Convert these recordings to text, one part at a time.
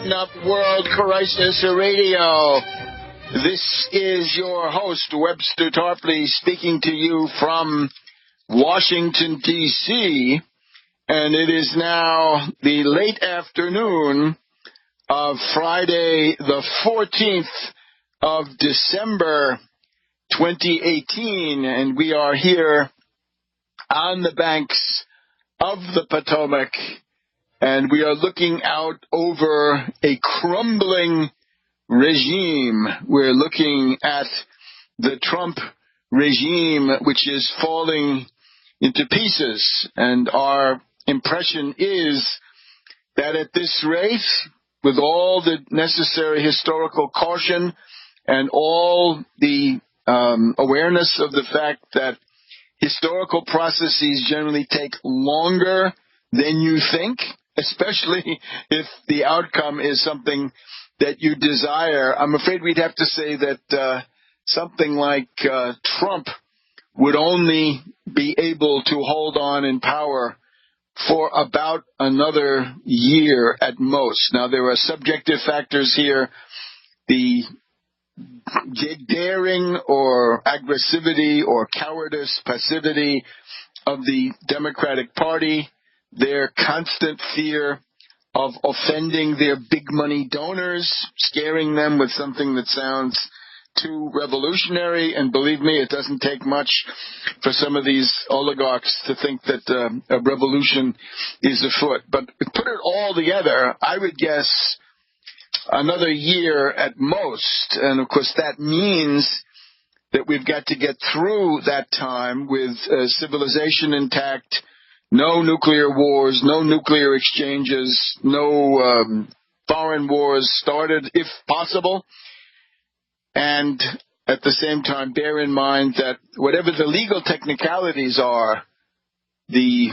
edition of World Crisis Radio. This is your host, Webster Tarpley, speaking to you from Washington, D.C., and it is now the late afternoon of Friday, the 14th of December, 2018, and we are here on the banks of the Potomac, and we are looking out over a crumbling regime. We're looking at the Trump regime, which is falling into pieces, and our impression is that at this rate, with all the necessary historical caution and all the awareness of the fact that historical processes generally take longer than you think, especially if the outcome is something that you desire, I'm afraid we'd have to say that something like Trump would only be able to hold on in power for about another year at most. Now, there are subjective factors here. The daring or aggressivity or cowardice, passivity of the Democratic Party, their constant fear of offending their big money donors, scaring them with something that sounds too revolutionary. And believe me, it doesn't take much for some of these oligarchs to think that a revolution is afoot. But put it all together, I would guess another year at most. And of course, that means that we've got to get through that time with civilization intact, no nuclear wars, no nuclear exchanges, no foreign wars started, if possible. And at the same time, bear in mind that whatever the legal technicalities are, the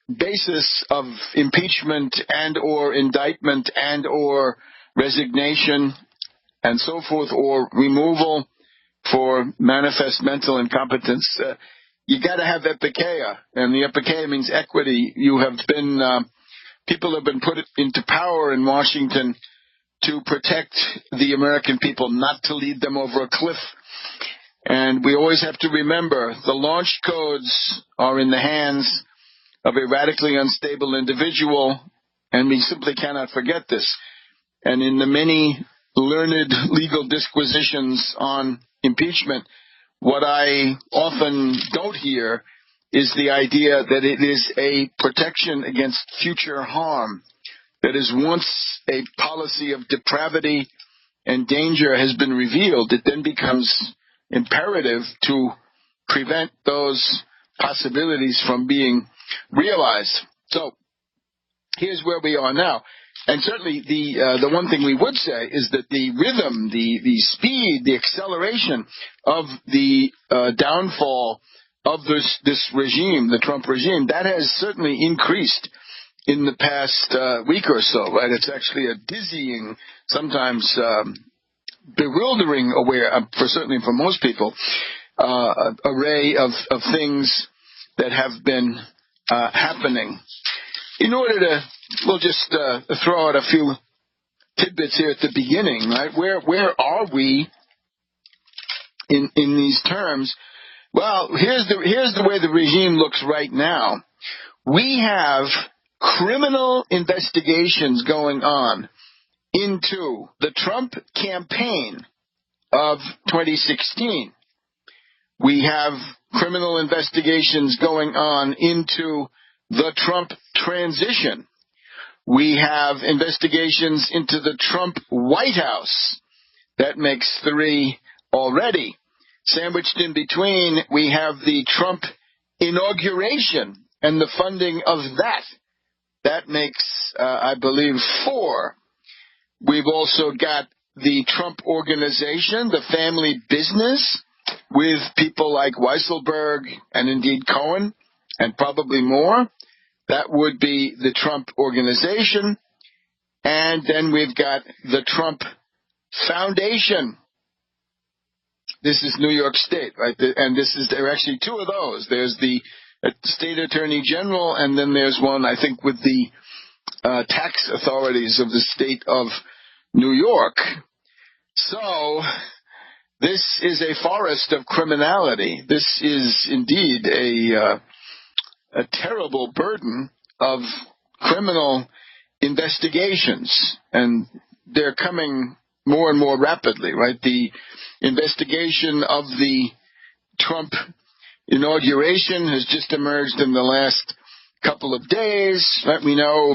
basis of impeachment and or indictment and or resignation and so forth, or removal for manifest mental incompetence, you got to have epikeia, and the epikeia means equity. You have been, people have been put into power in Washington to protect the American people, not to lead them over a cliff. And we always have to remember the launch codes are in the hands of a radically unstable individual, and we simply cannot forget this. And in the many learned legal disquisitions on impeachment, what I often don't hear is the idea that it is a protection against future harm. That is, once a policy of depravity and danger has been revealed, it then becomes imperative to prevent those possibilities from being realized. So here's where we are now. And certainly the one thing we would say is that the rhythm, the speed, the acceleration of the downfall of this regime, the Trump regime, that has certainly increased in the past week or so, right? It's actually a dizzying, sometimes bewildering, certainly for most people, array of things that have been happening. In order to, we'll just throw out a few tidbits here at the beginning, right? Where are we in these terms? Well, here's the way the regime looks right now. We have criminal investigations going on into the Trump campaign of 2016. We have criminal investigations going on into the Trump transition. We have investigations into the Trump White House. That makes 3 already. Sandwiched in between, we have the Trump inauguration and the funding of that. That makes, I believe, 4. We've also got the Trump Organization, the family business, with people like Weisselberg and indeed Cohen, and probably more. That would be the Trump Organization. And then we've got the Trump Foundation. This is New York State, right? And there are actually 2 of those. There's the State Attorney General, and then there's one, I think, with the tax authorities of the state of New York. So this is a forest of criminality. This is indeed a terrible burden of criminal investigations, and they're coming more and more rapidly, right? The investigation of the Trump inauguration has just emerged in the last couple of days. Right? We know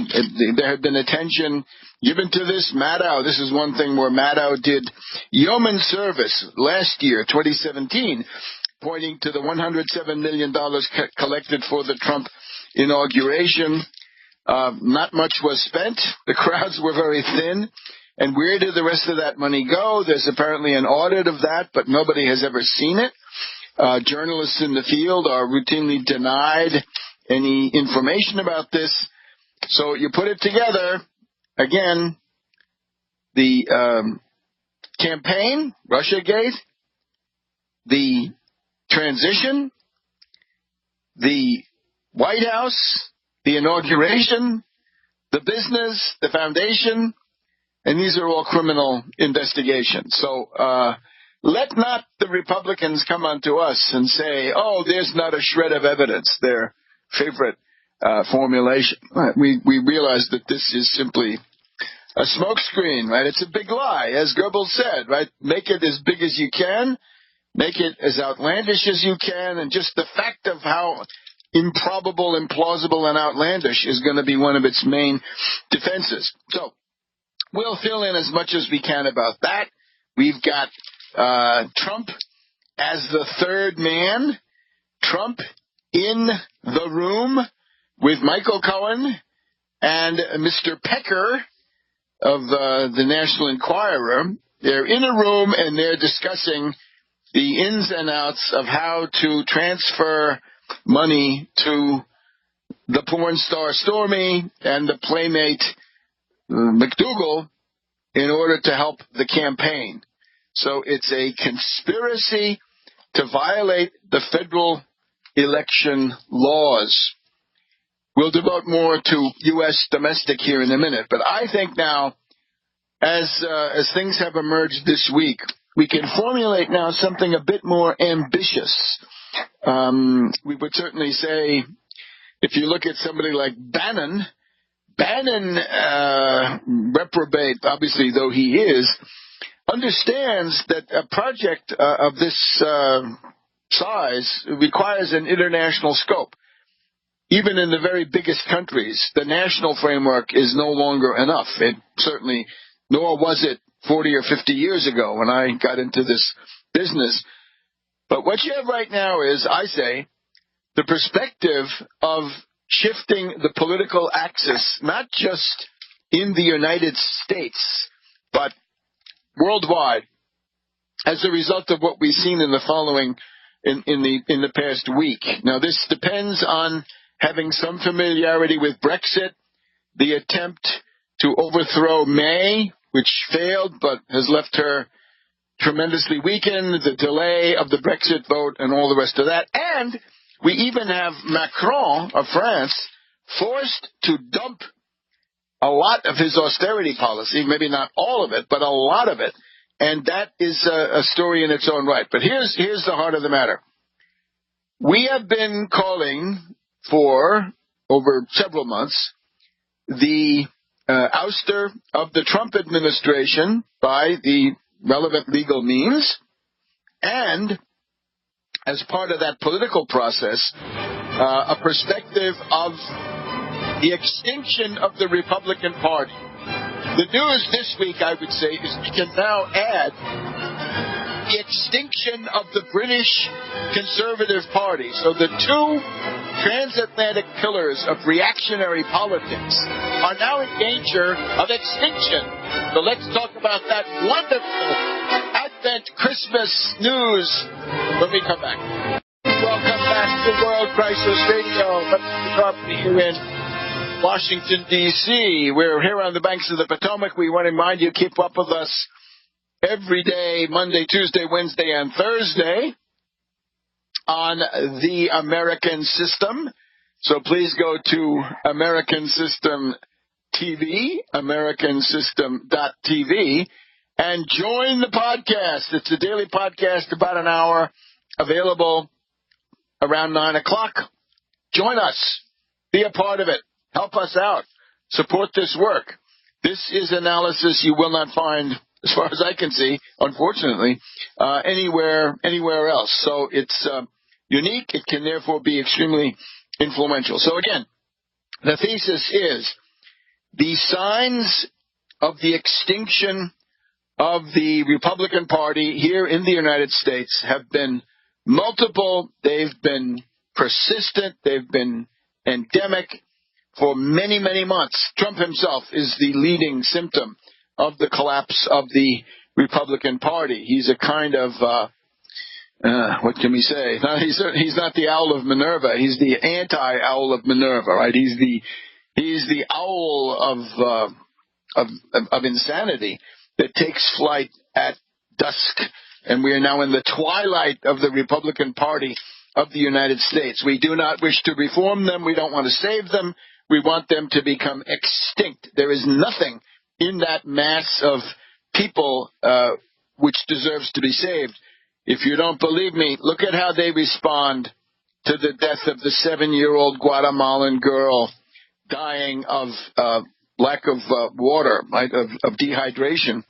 there had been attention given to this. Maddow, this is one thing where Maddow did yeoman service last year, 2017, pointing to the $107 million collected for the Trump inauguration. Not much was spent. The crowds were very thin. And where did the rest of that money go? There's apparently an audit of that, but nobody has ever seen it. Journalists in the field are routinely denied any information about this. So you put it together, again, the campaign, Russiagate, the transition, the White House, the inauguration, the business, the foundation, and these are all criminal investigations. So let not the Republicans come onto us and say, oh, there's not a shred of evidence, their favorite formulation. We realize that this is simply a smokescreen, right? It's a big lie, as Goebbels said, right? Make it as big as you can, make it as outlandish as you can, and just the fact of how improbable, implausible, and outlandish is going to be one of its main defenses. So we'll fill in as much as we can about that. We've got Trump as the third man, Trump in the room with Michael Cohen and Mr. Pecker of the National Enquirer. They're in a room and they're discussing the ins and outs of how to transfer money to the porn star Stormy and the playmate McDougal in order to help the campaign. So it's a conspiracy to violate the federal election laws. We'll devote more to U.S. domestic here in a minute, but I think now, as things have emerged this week, we can formulate now something a bit more ambitious. We would certainly say, if you look at somebody like Bannon, reprobate, obviously, though he is, understands that a project of this size requires an international scope. Even in the very biggest countries, the national framework is no longer enough. It certainly, nor was it 40 or 50 years ago when I got into this business. But what you have right now is, I say, the perspective of shifting the political axis, not just in the United States, but worldwide, as a result of what we've seen in the following, in the past week. Now, this depends on having some familiarity with Brexit, the attempt to overthrow May, which failed but has left her tremendously weakened, the delay of the Brexit vote and all the rest of that. And we even have Macron of France forced to dump a lot of his austerity policy, maybe not all of it, but a lot of it. And that is a story in its own right. But here's the heart of the matter. We have been calling for, over several months, the ouster of the Trump administration by the relevant legal means, and as part of that political process, a perspective of the extinction of the Republican Party. The news this week, I would say, is we can now add the extinction of the British Conservative Party. So the two transatlantic pillars of reactionary politics are now in danger of extinction. So let's talk about that wonderful Advent Christmas news when we come back. Welcome back to World Crisis Radio. Let's talk here in Washington, D.C. We're here on the banks of the Potomac. We want to remind you, keep up with us every day, Monday, Tuesday, Wednesday, and Thursday on the American System. So please go to americansystem.com TV, AmericanSystem.tv, and join the podcast. It's a daily podcast, about an hour, available around 9 o'clock. Join us. Be a part of it. Help us out. Support this work. This is analysis you will not find, as far as I can see, unfortunately, anywhere else. So it's unique. It can therefore be extremely influential. So again, the thesis is the signs of the extinction of the Republican Party here in the United States have been multiple. They've been persistent. They've been endemic for many, many months. Trump himself is the leading symptom of the collapse of the Republican Party. He's a kind of, what can we say? He's not the owl of Minerva. He's the anti-owl of Minerva, right? He's the owl of insanity that takes flight at dusk. And we are now in the twilight of the Republican Party of the United States. We do not wish to reform them. We don't want to save them. We want them to become extinct. There is nothing in that mass of people which deserves to be saved. If you don't believe me, look at how they respond to the death of the 7-year-old Guatemalan girl dying of lack of water, right, of dehydration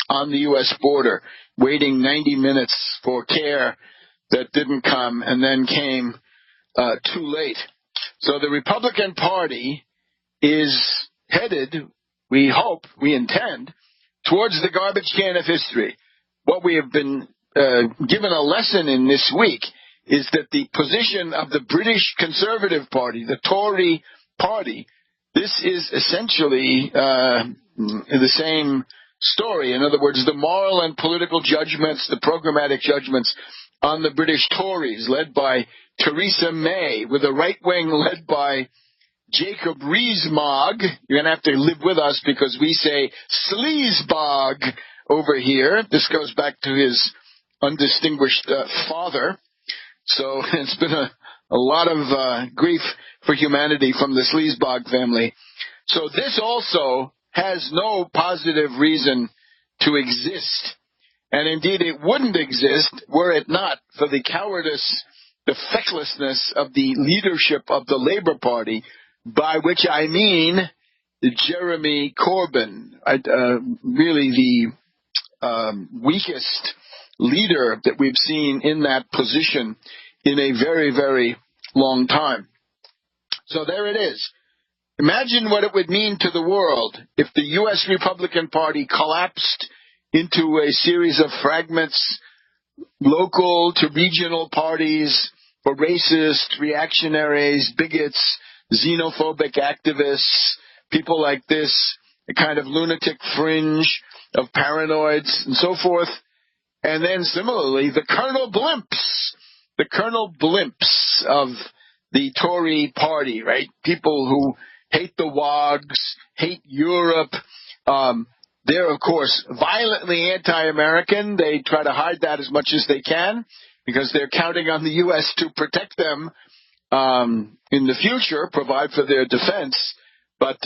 on the U.S. border, waiting 90 minutes for care that didn't come and then came too late. So the Republican Party is headed, we hope, we intend, towards the garbage can of history. What we have been given a lesson in this week is that the position of the British Conservative Party, the Tory party, this is essentially the same story. In other words, the moral and political judgments, the programmatic judgments on the British Tories, led by Theresa May, with a right wing led by Jacob Rees-Mogg. You're going to have to live with us because we say sleazebog over here. This goes back to his undistinguished father. So it's been a lot of grief for humanity from the sleazebog family. So this also has no positive reason to exist. And indeed, it wouldn't exist were it not for the cowardice, the fecklessness of the leadership of the Labour Party, by which I mean Jeremy Corbyn, really the weakest leader that we've seen in that position in a very, very long time. So there it is. Imagine what it would mean to the world if the U.S. Republican Party collapsed into a series of fragments, local to regional parties for racist, reactionaries, bigots, xenophobic activists, people like this, a kind of lunatic fringe of paranoids and so forth. And then similarly, the Colonel Blimps of the Tory party, right? People who hate the Wogs, hate Europe. They're, of course, violently anti-American. They try to hide that as much as they can because they're counting on the U.S. to protect them in the future, provide for their defense. But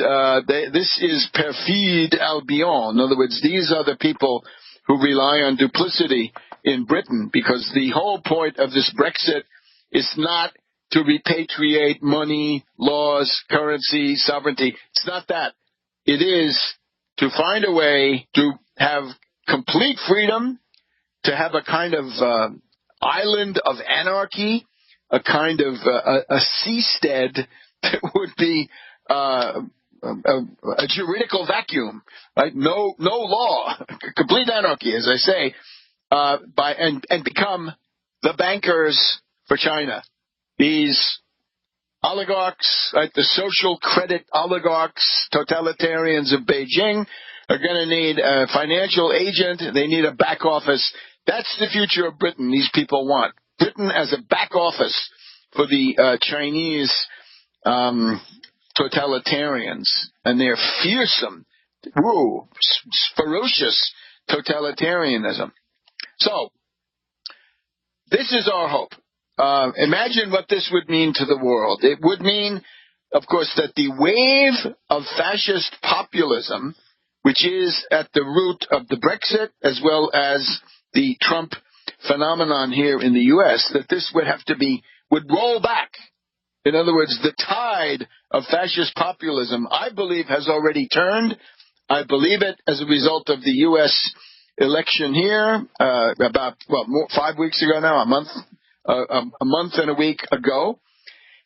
this is perfide Albion. In other words, these are the people who rely on duplicity in Britain, because the whole point of this Brexit is not to repatriate money, laws, currency, sovereignty. It's not that. It is to find a way to have complete freedom, to have a kind of island of anarchy, a kind of a seastead that would be a juridical vacuum, right? No law, complete anarchy, as I say, and become the bankers for China. These oligarchs, right, the social credit oligarchs, totalitarians of Beijing, are going to need a financial agent. They need a back office. That's the future of Britain these people want. Britain as a back office for the Chinese totalitarians and their fearsome, ferocious totalitarianism. So, this is our hope. Imagine what this would mean to the world. It would mean of course, that the wave of fascist populism, which is at the root of the Brexit as well as the Trump phenomenon here in the U.S., that this would roll back. In other words, the tide of fascist populism, I believe, has already turned. I believe it as a result of the U.S. election here about 5 weeks ago now, a month and a week ago,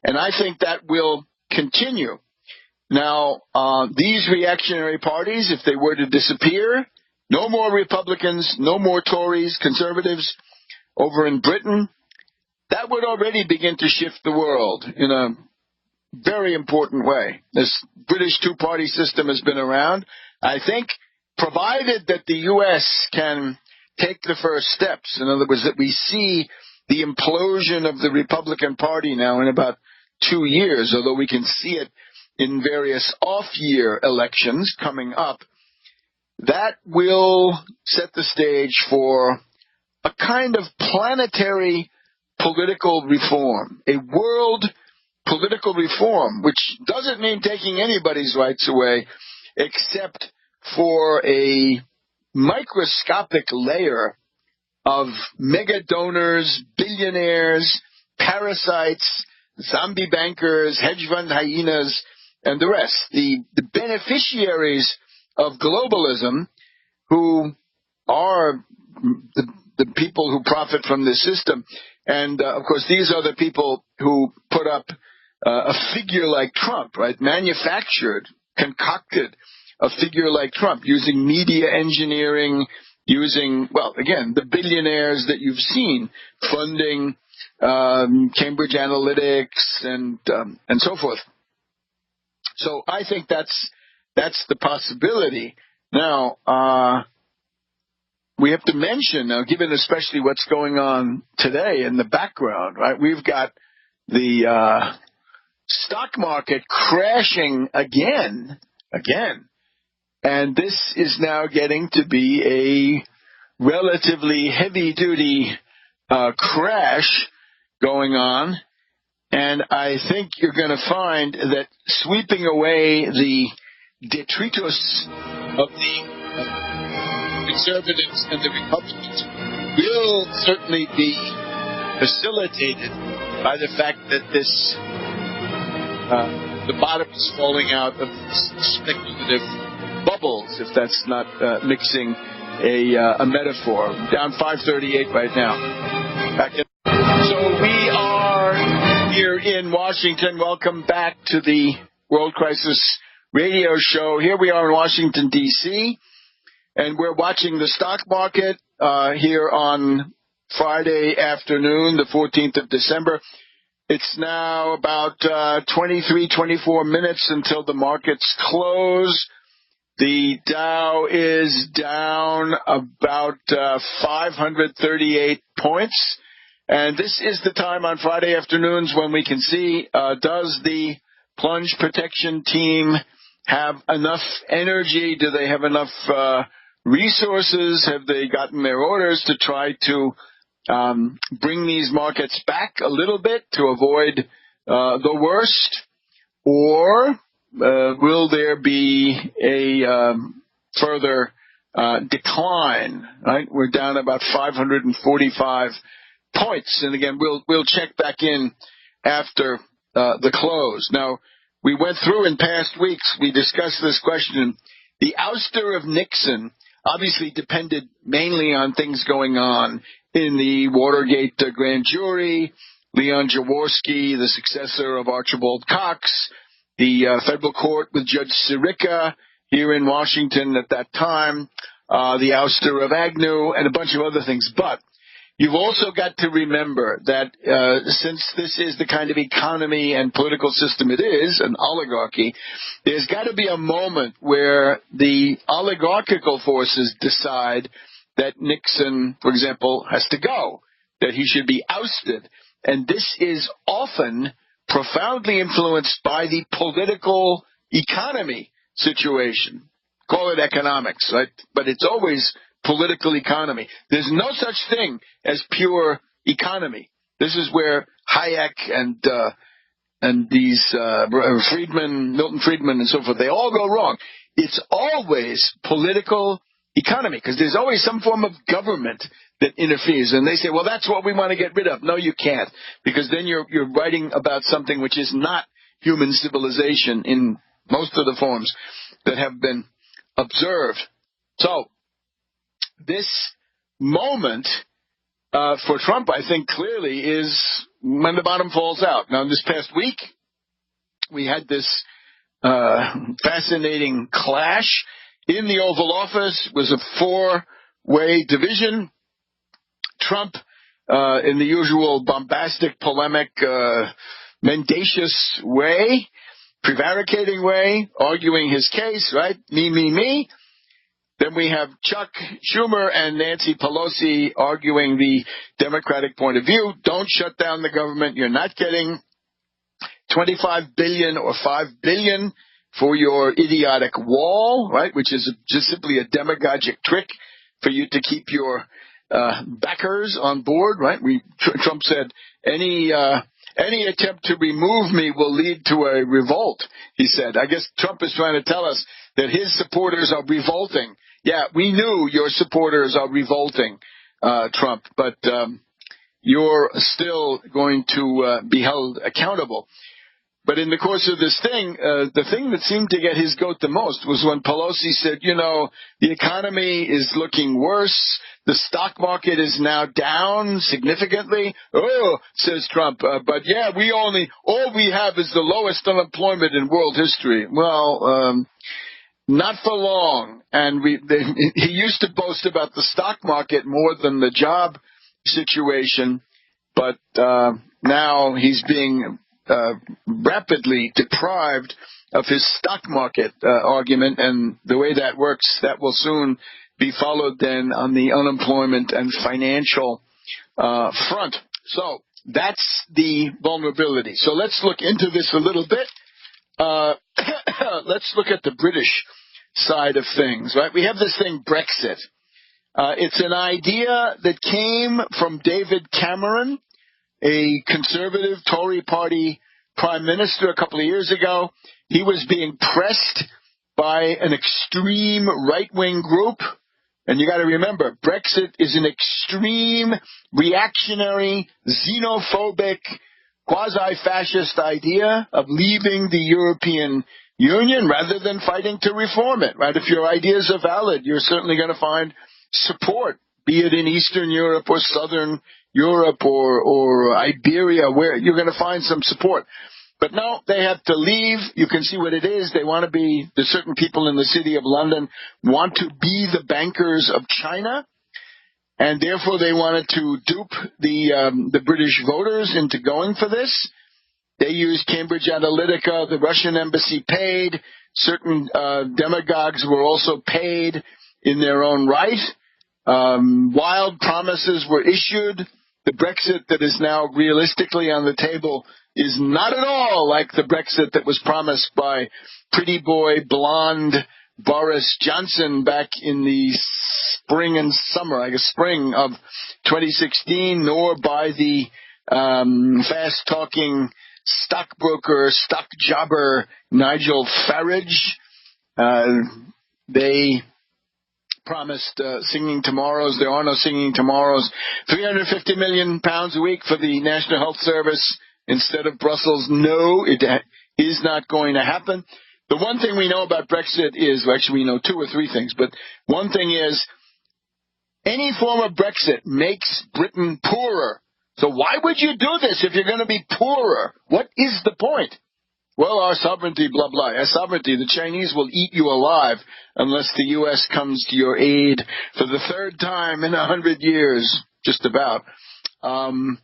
and I think that will continue. Now, these reactionary parties, if they were to disappear, no more Republicans, no more Tories, conservatives over in Britain, that would already begin to shift the world in a very important way. This British two-party system has been around. I think, provided that the U.S. can take the first steps, in other words, that we see the implosion of the Republican Party now in about 2 years, although we can see it in various off-year elections coming up, that will set the stage for a kind of planetary political reform, a world political reform, which doesn't mean taking anybody's rights away except for a microscopic layer of mega donors, billionaires, parasites, zombie bankers, hedge fund hyenas, and the rest, the beneficiaries of globalism, who are the people who profit from this system. And, of course, these are the people who put up a figure like Trump, right? Manufactured, concocted a figure like Trump using media engineering, using, well, again, the billionaires that you've seen funding Cambridge Analytics and so forth. So I think that's the possibility. Now, we have to mention, now, given especially what's going on today in the background, right? We've got the stock market crashing again, and this is now getting to be a relatively heavy-duty crash going on. And I think you're going to find that sweeping away the detritus of the conservatives and the Republicans will certainly be facilitated by the fact that the bottom is falling out of speculative bubbles, if that's not mixing a metaphor. Down 538 right now. So we are here in Washington. Welcome back to the World Crisis Radio Show. Here we are in Washington, D.C., and we're watching the stock market here on Friday afternoon, the 14th of December. It's now about 24 minutes until the markets close. The Dow is down about 538 points. And this is the time on Friday afternoons when we can see, does the plunge protection team have enough energy? Do they have enough resources? Have they gotten their orders to try to bring these markets back a little bit to avoid the worst? Or will there be a further decline? Right, we're down about 545 points, and again, we'll check back in after the close. Now, we went through in past weeks. We discussed this question. The ouster of Nixon obviously depended mainly on things going on in the Watergate grand jury. Leon Jaworski, the successor of Archibald Cox, the federal court with Judge Sirica here in Washington at that time, the ouster of Agnew, and a bunch of other things. But you've also got to remember that since this is the kind of economy and political system it is, an oligarchy, there's got to be a moment where the oligarchical forces decide that Nixon, for example, has to go, that he should be ousted. And this is often profoundly influenced by the political economy situation. Call it economics, right? But it's always political economy. There's no such thing as pure economy. This is where Hayek and and these Milton Friedman and so forth, they all go wrong. It's always political economy, because there's always some form of government that interferes. And they say, well, that's what we want to get rid of. No, you can't, because then you're writing about something which is not human civilization in most of the forms that have been observed. So this moment for Trump, I think, clearly is when the bottom falls out. Now, this past week, we had this fascinating clash in the Oval Office. It was a four-way division. Trump, in the usual bombastic, polemic, mendacious way, prevaricating way, arguing his case, right? Me, me, me. Then we have Chuck Schumer and Nancy Pelosi arguing the Democratic point of view. Don't shut down the government. You're not getting $25 billion or $5 billion for your idiotic wall, right, which is just simply a demagogic trick for you to keep your backers on board, right? Trump said any attempt to remove me will lead to a revolt, he said. I guess Trump is trying to tell us that his supporters are revolting. Yeah, we knew your supporters are revolting, Trump, but you're still going to be held accountable. But in the course of this thing, the thing that seemed to get his goat the most was when Pelosi said, the economy is looking worse. The stock market is now down significantly. Oh, says Trump, but yeah, all we have is the lowest unemployment in world history. Well, not for long. And he used to boast about the stock market more than the job situation, but now he's being rapidly deprived of his stock market argument, and the way that works, that will soon be followed then on the unemployment and financial front. So that's the vulnerability. So let's look into this a little bit. Let's look at the British side of things, right? We have this thing, Brexit. It's an idea that came from David Cameron, a conservative Tory party prime minister a couple of years ago. He was being pressed by an extreme right-wing group. And you got to remember, Brexit is an extreme, reactionary, xenophobic, quasi-fascist idea of leaving the European Union rather than fighting to reform it, right? If your ideas are valid, you're certainly going to find support, be it in Eastern Europe or Southern Europe or Iberia, where you're going to find some support. But no, they have to leave. You can see what it is. They want to be, there's certain people in the city of London want to be the bankers of China, and therefore they wanted to dupe the British voters into going for this. They used Cambridge Analytica. The Russian embassy paid. Certain demagogues were also paid in their own right. Wild promises were issued. The Brexit that is now realistically on the table is not at all like the Brexit that was promised by pretty boy blonde Boris Johnson back in the spring and summer, I guess spring of 2016, nor by the fast-talking stockbroker, stock jobber Nigel Farage. They promised singing tomorrows. There are no singing tomorrows. £350 million a week for the National Health Service instead of Brussels. No, it is not going to happen. The one thing we know about Brexit is, well, actually we know two or three things, but one thing is any form of Brexit makes Britain poorer. So why would you do this if you're going to be poorer? What is the point? Well, our sovereignty, blah, blah. Our sovereignty, the Chinese will eat you alive unless the U.S. comes to your aid for the third time in 100 years, just about. And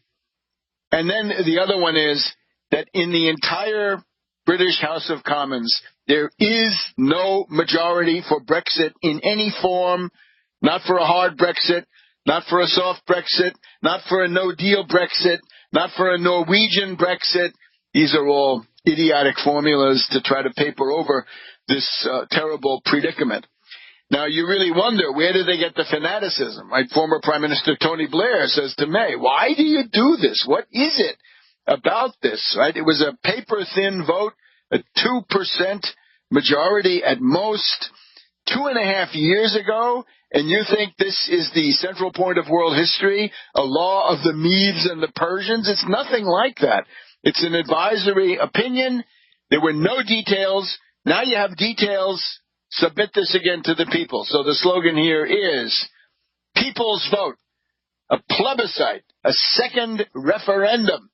then the other one is that in the entire British House of Commons, there is no majority for Brexit in any form, not for a hard Brexit, not for a soft Brexit, not for a no-deal Brexit, not for a Norwegian Brexit. These are all idiotic formulas to try to paper over this terrible predicament. Now, you really wonder, where do they get the fanaticism? Right? Former Prime Minister Tony Blair says to May, why do you do this? What is it about this, right? It was a paper-thin vote, a 2% majority at most, 2.5 years ago, and you think this is the central point of world history, a law of the Medes and the Persians? It's nothing like that. It's an advisory opinion. There were no details. Now you have details. Submit this again to the people. So the slogan here is people's vote, a plebiscite, a second referendum.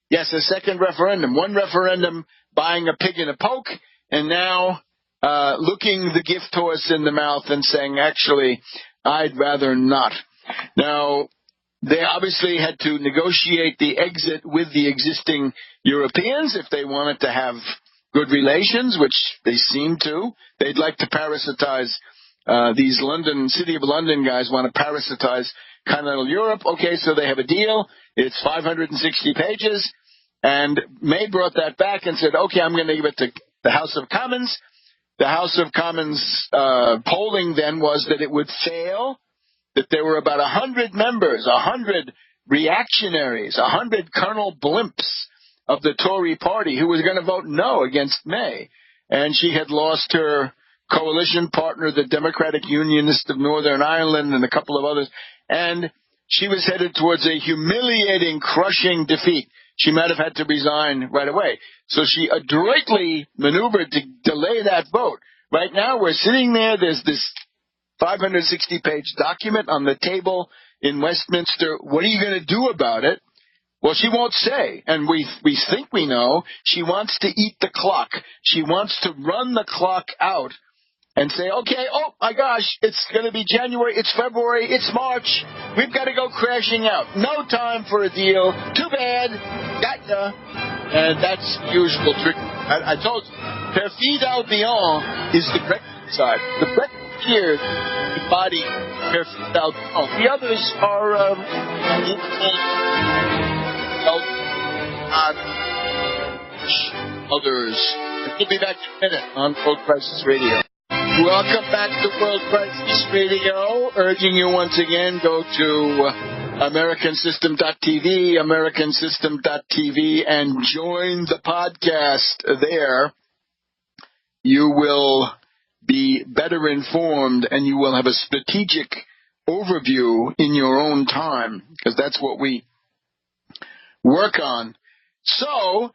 Yes, a second referendum. One referendum buying a pig in a poke, and now looking the gift horse in the mouth and saying, actually, I'd rather not. Now, they obviously had to negotiate the exit with the existing Europeans if they wanted to have good relations, which they seem to. They'd like to parasitize these City of London guys want to parasitize continental Europe. Okay, so they have a deal. It's 560 pages. And May brought that back and said, okay, I'm going to give it to the House of Commons. The House of Commons polling then was that it would fail, that there were about 100 members, 100 reactionaries, 100 Colonel Blimps of the Tory party who was going to vote no against May. And she had lost her coalition partner, the Democratic Unionists of Northern Ireland, and a couple of others. And she was headed towards a humiliating, crushing defeat. She might have had to resign right away. So she adroitly maneuvered to delay that vote. Right now, we're sitting there. There's this 560-page document on the table in Westminster. What are you going to do about it? Well, she won't say, and we think we know. She wants to eat the clock. She wants to run the clock out and say, okay, oh my gosh, it's going to be January, it's February, it's March. We've got to go crashing out. No time for a deal. Too bad. Got ya. And that's the usual trick. I told you, perfide Albion is the Brexit side. The Brexiteers embody perfide Albion. The others are others. We'll be back in a minute on World Crisis Radio. Welcome back to World Crisis Radio. Urging you once again, go to AmericanSystem.tv, AmericanSystem.tv, and join the podcast there. You will be better informed, and you will have a strategic overview in your own time, because that's what we work on. So,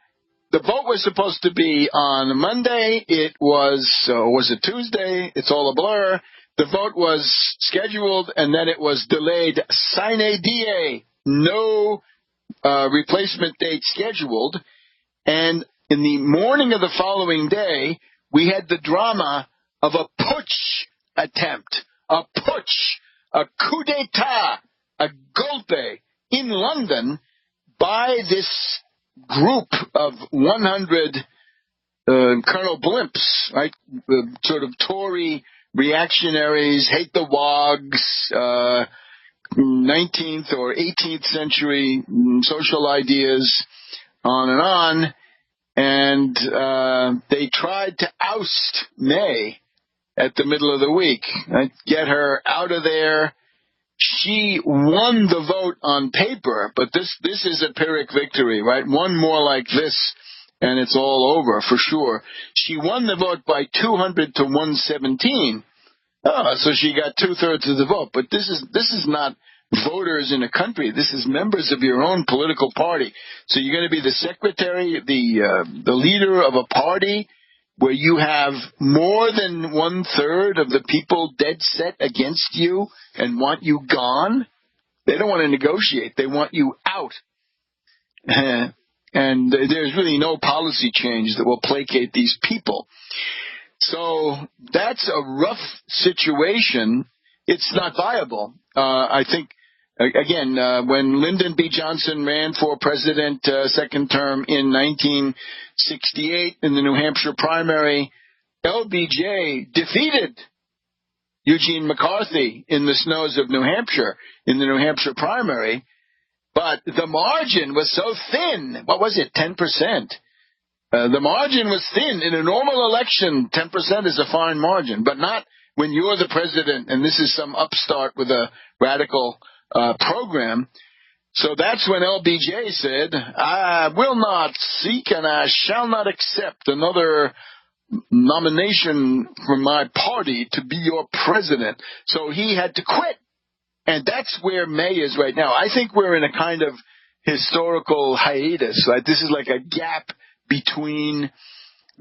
the vote was supposed to be on Monday. It was it Tuesday? It's all a blur. The vote was scheduled, and then it was delayed sine die. No replacement date scheduled. And in the morning of the following day, we had the drama of a putsch attempt, a coup d'etat, a golpe in London by this group of 100 Colonel Blimps, right? Sort of Tory reactionaries, hate the wogs, 19th or 18th century social ideas, on and on. And they tried to oust May at the middle of the week, right? Get her out of there. She won the vote on paper, but this is a Pyrrhic victory, right? One more like this, and it's all over for sure. She won the vote by 200 to 117. So she got 2/3 of the vote. But this is not voters in a country. This is members of your own political party. So you're going to be the secretary, the leader of a party where you have more than 1/3 of the people dead set against you and want you gone. They don't want to negotiate. They want you out. And there's really no policy change that will placate these people. So that's a rough situation. It's not viable. I think, again, when Lyndon B. Johnson ran for president second term in 1968 in the New Hampshire primary, LBJ defeated Eugene McCarthy in the snows of New Hampshire in the New Hampshire primary, but the margin was so thin. What was it, 10%? The margin was thin. In a normal election, 10% is a fine margin, but not when you're the president and this is some upstart with a radical program. So that's when LBJ said, I will not seek and I shall not accept another nomination from my party to be your president. So he had to quit. And that's where May is right now. I think we're in a kind of historical hiatus. Right? This is like a gap between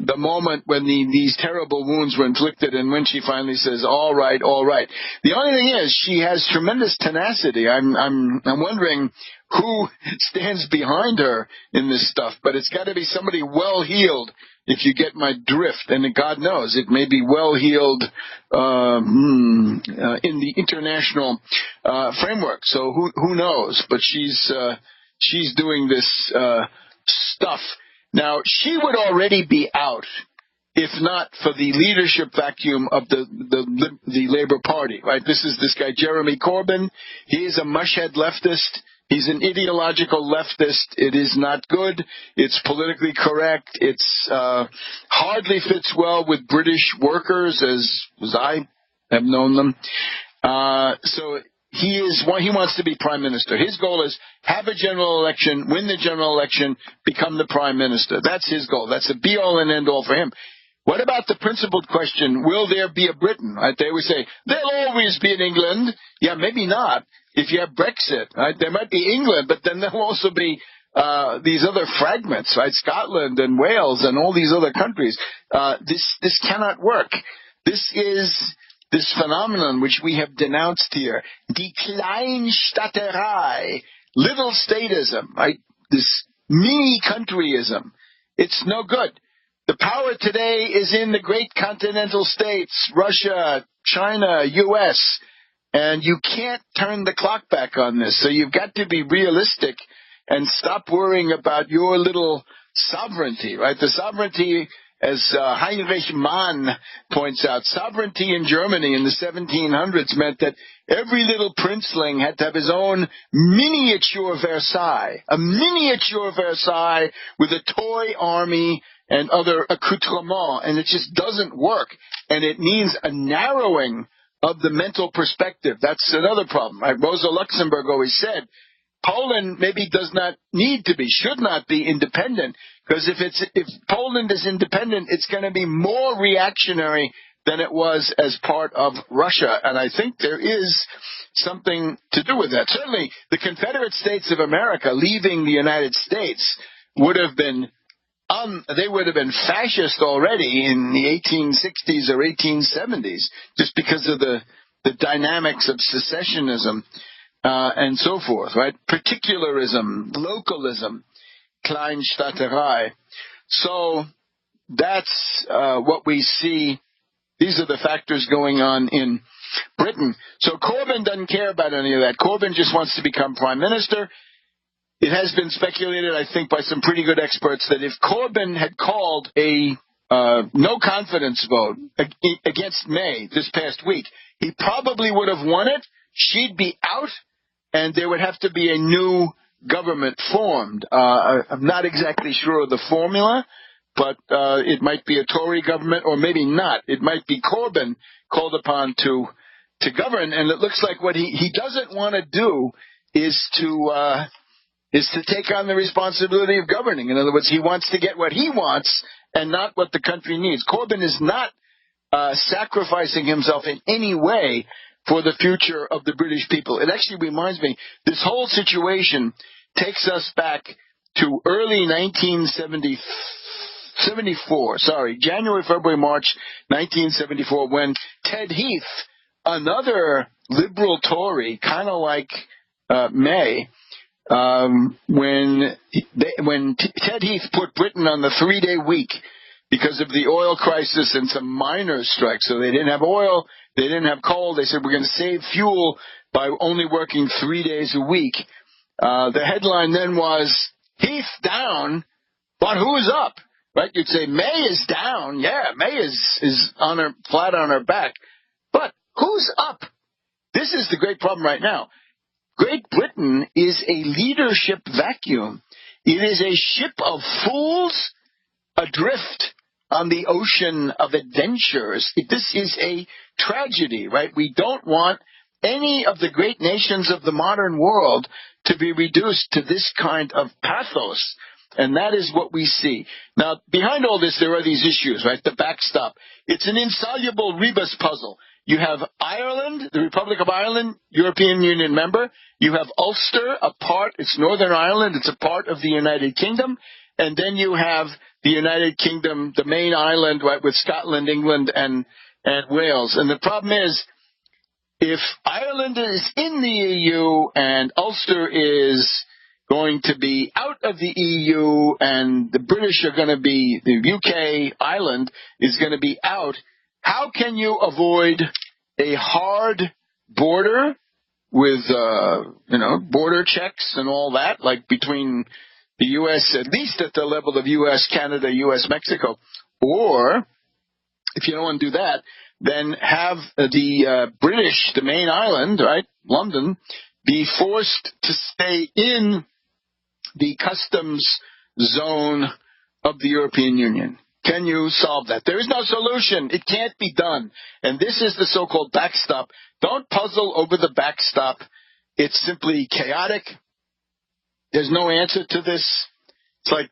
the moment when these terrible wounds were inflicted and when she finally says, all right, all right. The only thing is she has tremendous tenacity. I'm wondering who stands behind her in this stuff, but it's got to be somebody well-heeled, if you get my drift. And God knows, it may be well-heeled in the international framework. So who knows? But she's doing this stuff. Now, she would already be out if not for the leadership vacuum of the Labour Party, right? This is this guy, Jeremy Corbyn. He is a mushhead leftist. He's an ideological leftist. It is not good. It's politically correct. It's hardly fits well with British workers, as I have known them. So he wants to be prime minister. His goal is have a general election, win the general election, become the prime minister. That's his goal. That's a be-all and end-all for him. What about the principled question, will there be a Britain? Right? They always say, there'll always be an England. Yeah, maybe not. If you have Brexit, right? There might be England, but then there'll also be these other fragments, right? Scotland and Wales and all these other countries. This cannot work. This is this phenomenon which we have denounced here, die Kleinstaaterei, little statism, right? This mini-countryism. It's no good. The power today is in the great continental states, Russia, China, U.S., and you can't turn the clock back on this. So you've got to be realistic and stop worrying about your little sovereignty, right? The sovereignty, as Heinrich Mann points out, sovereignty in Germany in the 1700s meant that every little princeling had to have his own miniature Versailles, a miniature Versailles with a toy army and other accoutrements, and it just doesn't work. And it means a narrowing of the mental perspective. That's another problem. Right? Rosa Luxemburg always said, Poland maybe does not need to be, should not be independent, because if Poland is independent, it's going to be more reactionary than it was as part of Russia. And I think there is something to do with that. Certainly, the Confederate States of America leaving the United States would have been fascist already in the 1860s or 1870s, just because of the dynamics of secessionism and so forth, right? Particularism, localism, Kleinstaaterei. So that's what we see. These are the factors going on in Britain. So Corbyn doesn't care about any of that. Corbyn just wants to become prime minister. It has been speculated, I think, by some pretty good experts that if Corbyn had called a no confidence vote against May this past week, he probably would have won it. She'd be out, and there would have to be a new government formed. I'm not exactly sure of the formula, but it might be a Tory government, or maybe not. It might be Corbyn called upon to govern, and it looks like what he doesn't want to do is to take on the responsibility of governing. In other words, he wants to get what he wants and not what the country needs. Corbyn is not sacrificing himself in any way for the future of the British people. It actually reminds me, this whole situation takes us back to early 1974, January, February, March 1974, when Ted Heath, another liberal Tory, kind of like May, when Ted Heath put Britain on the 3-day week because of the oil crisis and some miners' strikes. So they didn't have oil, they didn't have coal. They said, we're going to save fuel by only working 3 days a week. The headline then was, Heath down, but who's up? Right? You'd say, May is down. Yeah, May is on her, flat on her back. But who's up? This is the great problem right now. Great Britain is a leadership vacuum. It is a ship of fools adrift on the ocean of adventures. This is a tragedy, right? We don't want any of the great nations of the modern world to be reduced to this kind of pathos. And that is what we see. Now, behind all this, there are these issues, right? The backstop. It's an insoluble rebus puzzle. You have Ireland, the Republic of Ireland, European Union member. You have Ulster, it's Northern Ireland, it's a part of the United Kingdom. And then you have the United Kingdom, the main island, right, with Scotland, England, and Wales. And the problem is, if Ireland is in the EU and Ulster is going to be out of the EU and the British are going to be, the UK Ireland is going to be out, how can you avoid a hard border with, border checks and all that, like between the U.S., at least at the level of U.S., Canada, U.S., Mexico? Or, if you don't want to do that, then have the British, the main island, right, London, be forced to stay in the customs zone of the European Union. Can you solve that? There is no solution. It can't be done. And this is the so-called backstop. Don't puzzle over the backstop. It's simply chaotic. There's no answer to this. It's like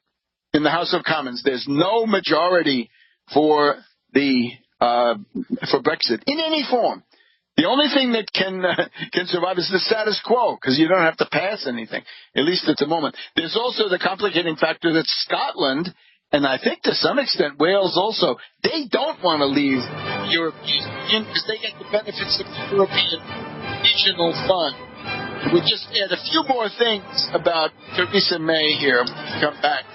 in the House of Commons, there's no majority for Brexit in any form. The only thing that can survive is the status quo, because you don't have to pass anything, at least at the moment. There's also the complicating factor that Scotland, and I think to some extent Wales also, they don't want to leave the European Union because they get the benefits of the European Regional Fund. We'll just add a few more things about Theresa May here when we come back.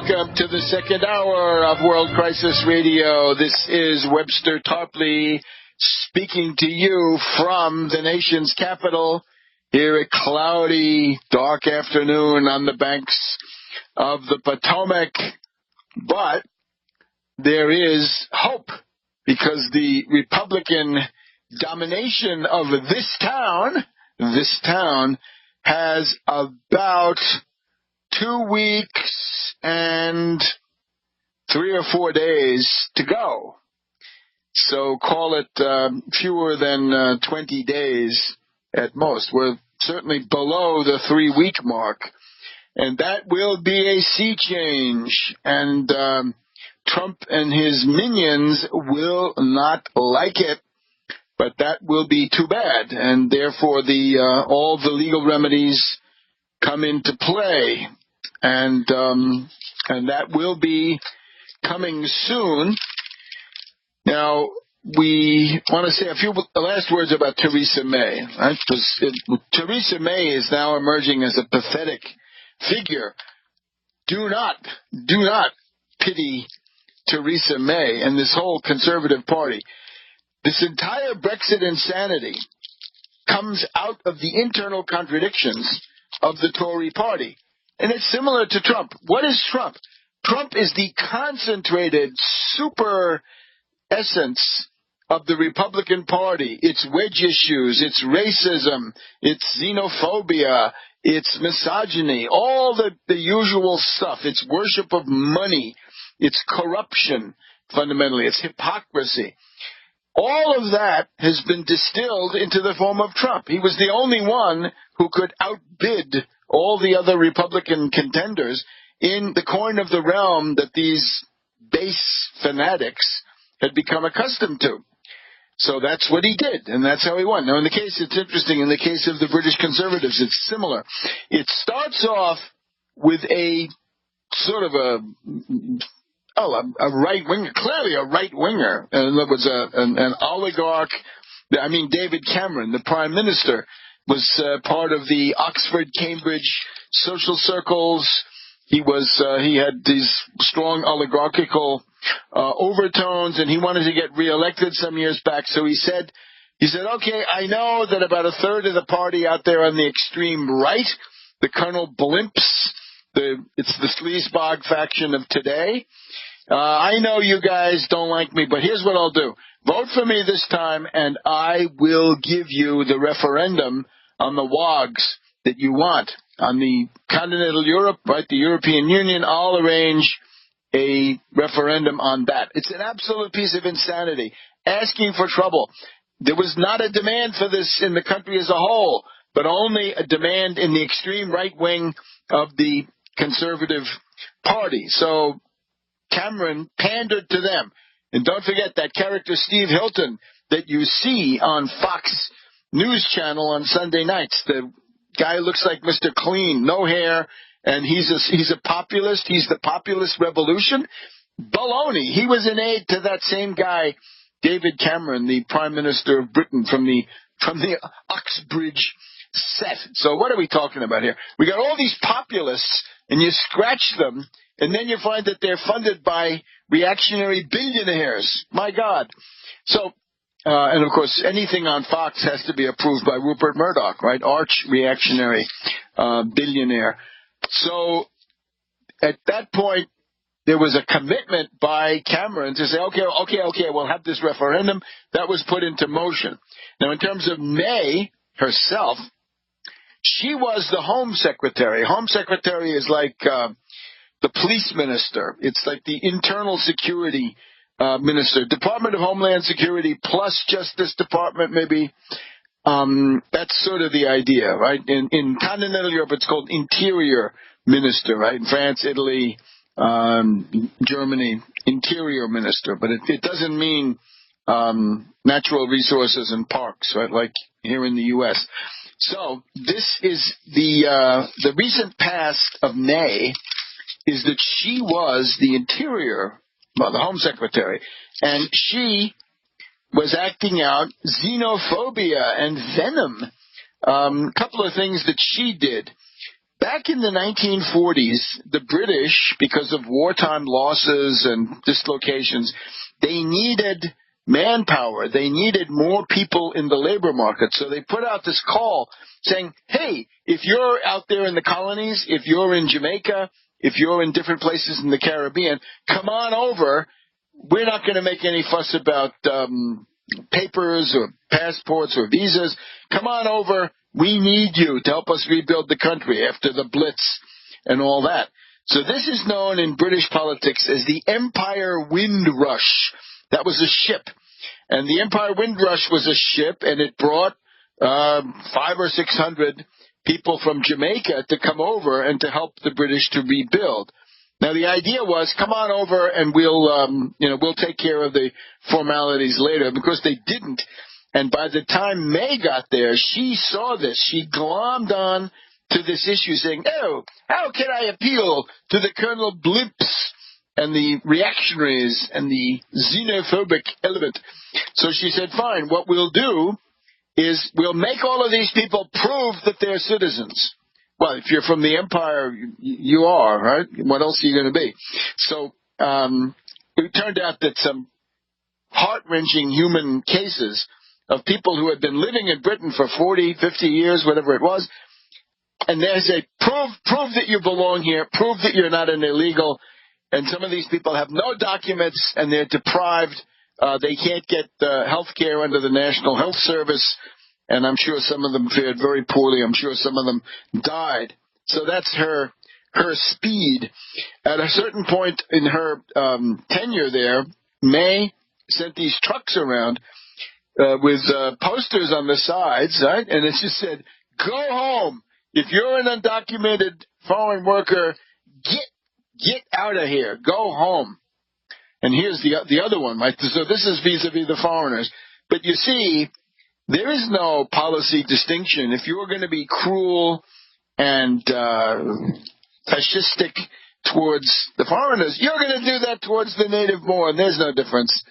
Welcome to the second hour of World Crisis Radio. This is Webster Tarpley speaking to you from the nation's capital here, a cloudy, dark afternoon on the banks of the Potomac. But there is hope, because the Republican domination of this town has about 2 weeks and 3 or 4 days to go. So call it fewer than 20 days at most. We're certainly below the 3-week mark. And that will be a sea change. And Trump and his minions will not like it. But that will be too bad. And therefore all the legal remedies come into play. And that will be coming soon. Now, we want to say a few last words about Theresa May, right? Because Theresa May is now emerging as a pathetic figure. Do not pity Theresa May and this whole Conservative Party. This entire Brexit insanity comes out of the internal contradictions of the Tory party. And it's similar to Trump. What is Trump? Trump is the concentrated super essence of the Republican Party. It's wedge issues, it's racism, it's xenophobia, it's misogyny, all the usual stuff. It's worship of money, it's corruption, fundamentally, it's hypocrisy. All of that has been distilled into the form of Trump. He was the only one who could outbid all the other Republican contenders in the coin of the realm that these base fanatics had become accustomed to. So that's what he did, and that's how he won. Now, it's interesting, in the case of the British Conservatives, it's similar. It starts off with a sort of a right-winger, clearly a right-winger. In other words, an oligarch. I mean, David Cameron, the prime minister, was part of the Oxford-Cambridge social circles. He had these strong oligarchical overtones, and he wanted to get reelected some years back. So he said, okay, I know that about a third of the party out there on the extreme right, the Colonel Blimps, it's the sleazebog faction of today. I know you guys don't like me, but here's what I'll do. Vote for me this time, and I will give you the referendum on the WOGs that you want. On the continental Europe, right, the European Union, I'll arrange a referendum on that. It's an absolute piece of insanity. Asking for trouble. There was not a demand for this in the country as a whole, but only a demand in the extreme right wing of the Conservative Party. So Cameron pandered to them. And don't forget that character Steve Hilton that you see on Fox News Channel on Sunday nights. The guy looks like Mr. Clean, no hair, and he's a populist. He's the populist revolution. Baloney. He was an aide to that same guy, David Cameron, the Prime Minister of Britain, from the Uxbridge set. So what are we talking about here? We got all these populists, and you scratch them, and then you find that they're funded by reactionary billionaires. My God. So, and of course, anything on Fox has to be approved by Rupert Murdoch, right? Arch reactionary billionaire. So at that point, there was a commitment by Cameron to say, okay, we'll have this referendum. That was put into motion. Now, in terms of May herself, she was the Home Secretary. Home Secretary is like the police minister. It's like the internal security minister. Department of Homeland Security plus Justice Department, maybe. That's sort of the idea, right? In continental Europe, it's called Interior Minister, right? In France, Italy, Germany, Interior Minister. But it doesn't mean natural resources and parks, right? Like here in the U.S. So this is the recent past of May is that she was the Interior, well, the Home Secretary, and she was acting out xenophobia and venom. A couple of things that she did. Back in the 1940s, the British, because of wartime losses and dislocations, they needed manpower. They needed more people in the labor market. So they put out this call saying, hey, if you're out there in the colonies, if you're in Jamaica, if you're in different places in the Caribbean, come on over. We're not going to make any fuss about papers or passports or visas. Come on over. We need you to help us rebuild the country after the Blitz and all that. So this is known in British politics as the Empire Windrush. That was a ship. And the Empire Windrush was a ship, and it brought 500 or 600 people from Jamaica to come over and to help the British to rebuild. Now, the idea was, come on over and we'll take care of the formalities later. Because they didn't. And by the time May got there, she saw this. She glommed on to this issue saying, oh, how can I appeal to the Colonel Blimps and the reactionaries and the xenophobic element? So she said, fine, what we'll do is we'll make all of these people prove that they're citizens. Well, if you're from the empire, you are, right? What else are you going to be? So it turned out that some heart-wrenching human cases of people who had been living in Britain for 40, 50 years, whatever it was, and they say, prove that you belong here, prove that you're not an illegal, and some of these people have no documents, and they're deprived. They can't get health care under the National Health Service, and I'm sure some of them fared very poorly. I'm sure some of them died. So that's her speed. At a certain point in her tenure there, May sent these trucks around with posters on the sides, right? And it just said, go home. If you're an undocumented foreign worker, get out of here. Go home. And here's the other one, right? So this is vis-a-vis the foreigners. But you see, there is no policy distinction. If you're going to be cruel and fascistic towards the foreigners, you're going to do that towards the native born. There's no difference.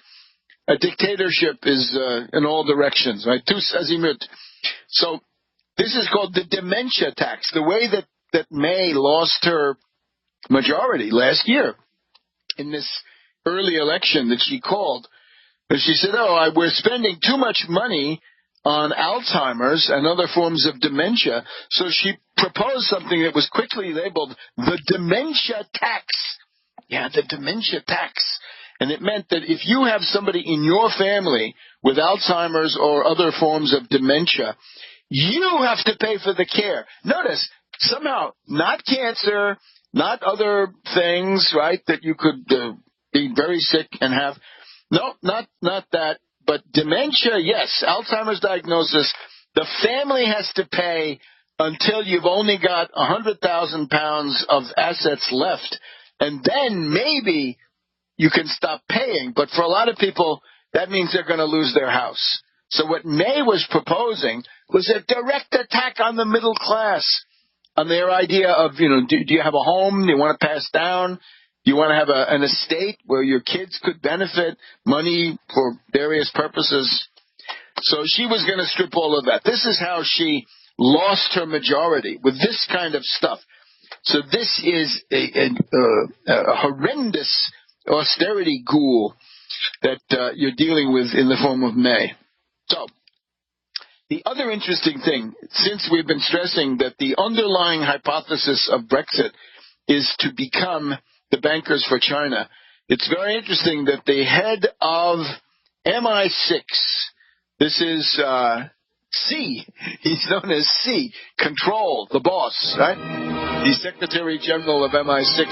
A dictatorship is in all directions, right? Tous azimut. So this is called the dementia tax. The way that May lost her majority last year in this early election that she called, she said, we're spending too much money on Alzheimer's and other forms of dementia. So she proposed something that was quickly labeled the dementia tax. Yeah, the dementia tax. And it meant that if you have somebody in your family with Alzheimer's or other forms of dementia, you have to pay for the care. Notice, somehow, not cancer, not other things, right, that you could be very sick and have. No, not that. But dementia, yes. Alzheimer's diagnosis, the family has to pay until you've only got 100,000 pounds of assets left. And then maybe you can stop paying. But for a lot of people, that means they're going to lose their house. So what May was proposing was a direct attack on the middle class, on their idea of, do you have a home? Do you want to pass down? Do you want to have an estate where your kids could benefit, money for various purposes? So she was going to strip all of that. This is how she lost her majority, with this kind of stuff. So this is a horrendous austerity ghoul that you're dealing with in the form of May. So the other interesting thing, since we've been stressing that the underlying hypothesis of Brexit is to become the bankers for China, it's very interesting that the head of MI6, this is C, he's known as C, Control, the boss, right? The Secretary General of MI6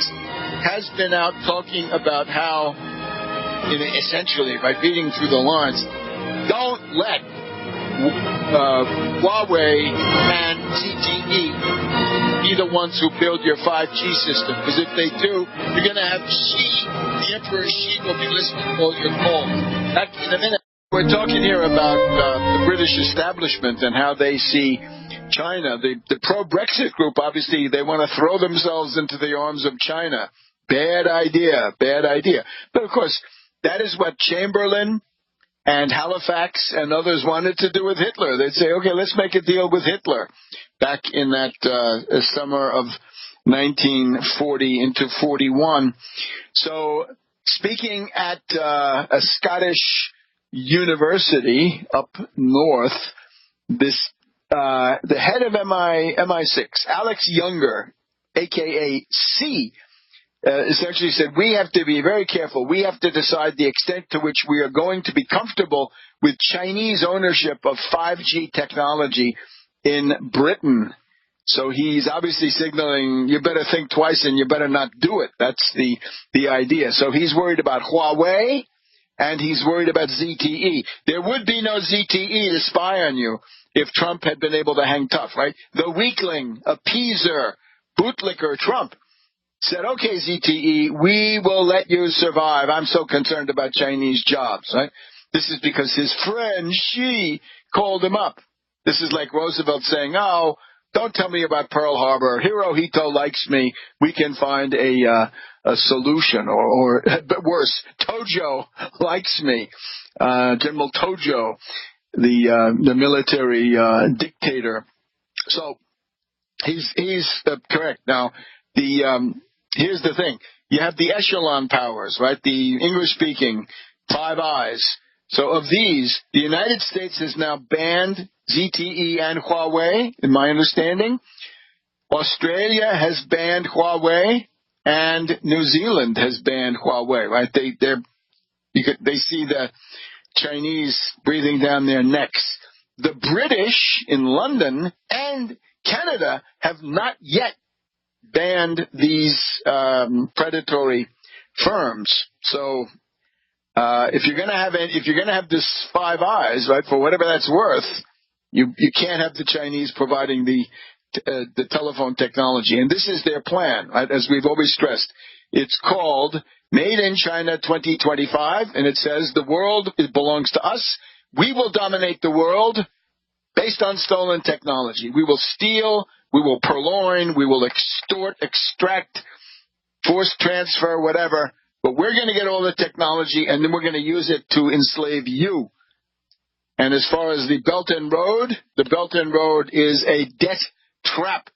has been out talking about how, essentially, by reading through the lines, don't let Huawei and ZTE be the ones who build your 5G system, because if they do, you're going to have Xi, the Emperor Xi, will be listening to all your calls. Back in a minute. We're talking here about the British establishment and how they see China. The pro-Brexit group, obviously, they want to throw themselves into the arms of China. Bad idea, bad idea. But, of course, that is what Chamberlain and Halifax and others wanted to do with Hitler. They'd say, okay, let's make a deal with Hitler back in that summer of 1940 into 41. So speaking at a Scottish university up north, the head of MI6, Alex Younger, a.k.a. C, essentially said, we have to be very careful. We have to decide the extent to which we are going to be comfortable with Chinese ownership of 5G technology in Britain. So he's obviously signaling, you better think twice and you better not do it. That's the idea. So he's worried about Huawei and he's worried about ZTE. There would be no ZTE to spy on you if Trump had been able to hang tough, right? The weakling, appeaser, bootlicker Trump said, okay, ZTE, we will let you survive. I'm so concerned about Chinese jobs, right? This is because his friend Xi called him up. This is like Roosevelt saying, oh, don't tell me about Pearl Harbor. Hirohito likes me. We can find a solution. Or but worse, Tojo likes me. General Tojo, the military dictator. So he's correct. Now, here's the thing. You have the echelon powers, right? The English-speaking Five Eyes. So of these, the United States has now banned ZTE and Huawei, in my understanding. Australia has banned Huawei, and New Zealand has banned Huawei, right? They see the Chinese breathing down their necks. The British in London and Canada have not yet banned these predatory firms. So if you're going to have this Five Eyes, right, for whatever that's worth, you can't have the Chinese providing the telephone technology, and this is their plan, right? As we've always stressed, it's called Made in China 2025, and it says the world belongs to us. We will dominate the world based on stolen technology. We will steal, we will purloin, we will extort, extract, forced transfer, whatever. But we're going to get all the technology, and then we're going to use it to enslave you. And as far as the Belt and Road, the Belt and Road is a debt trap.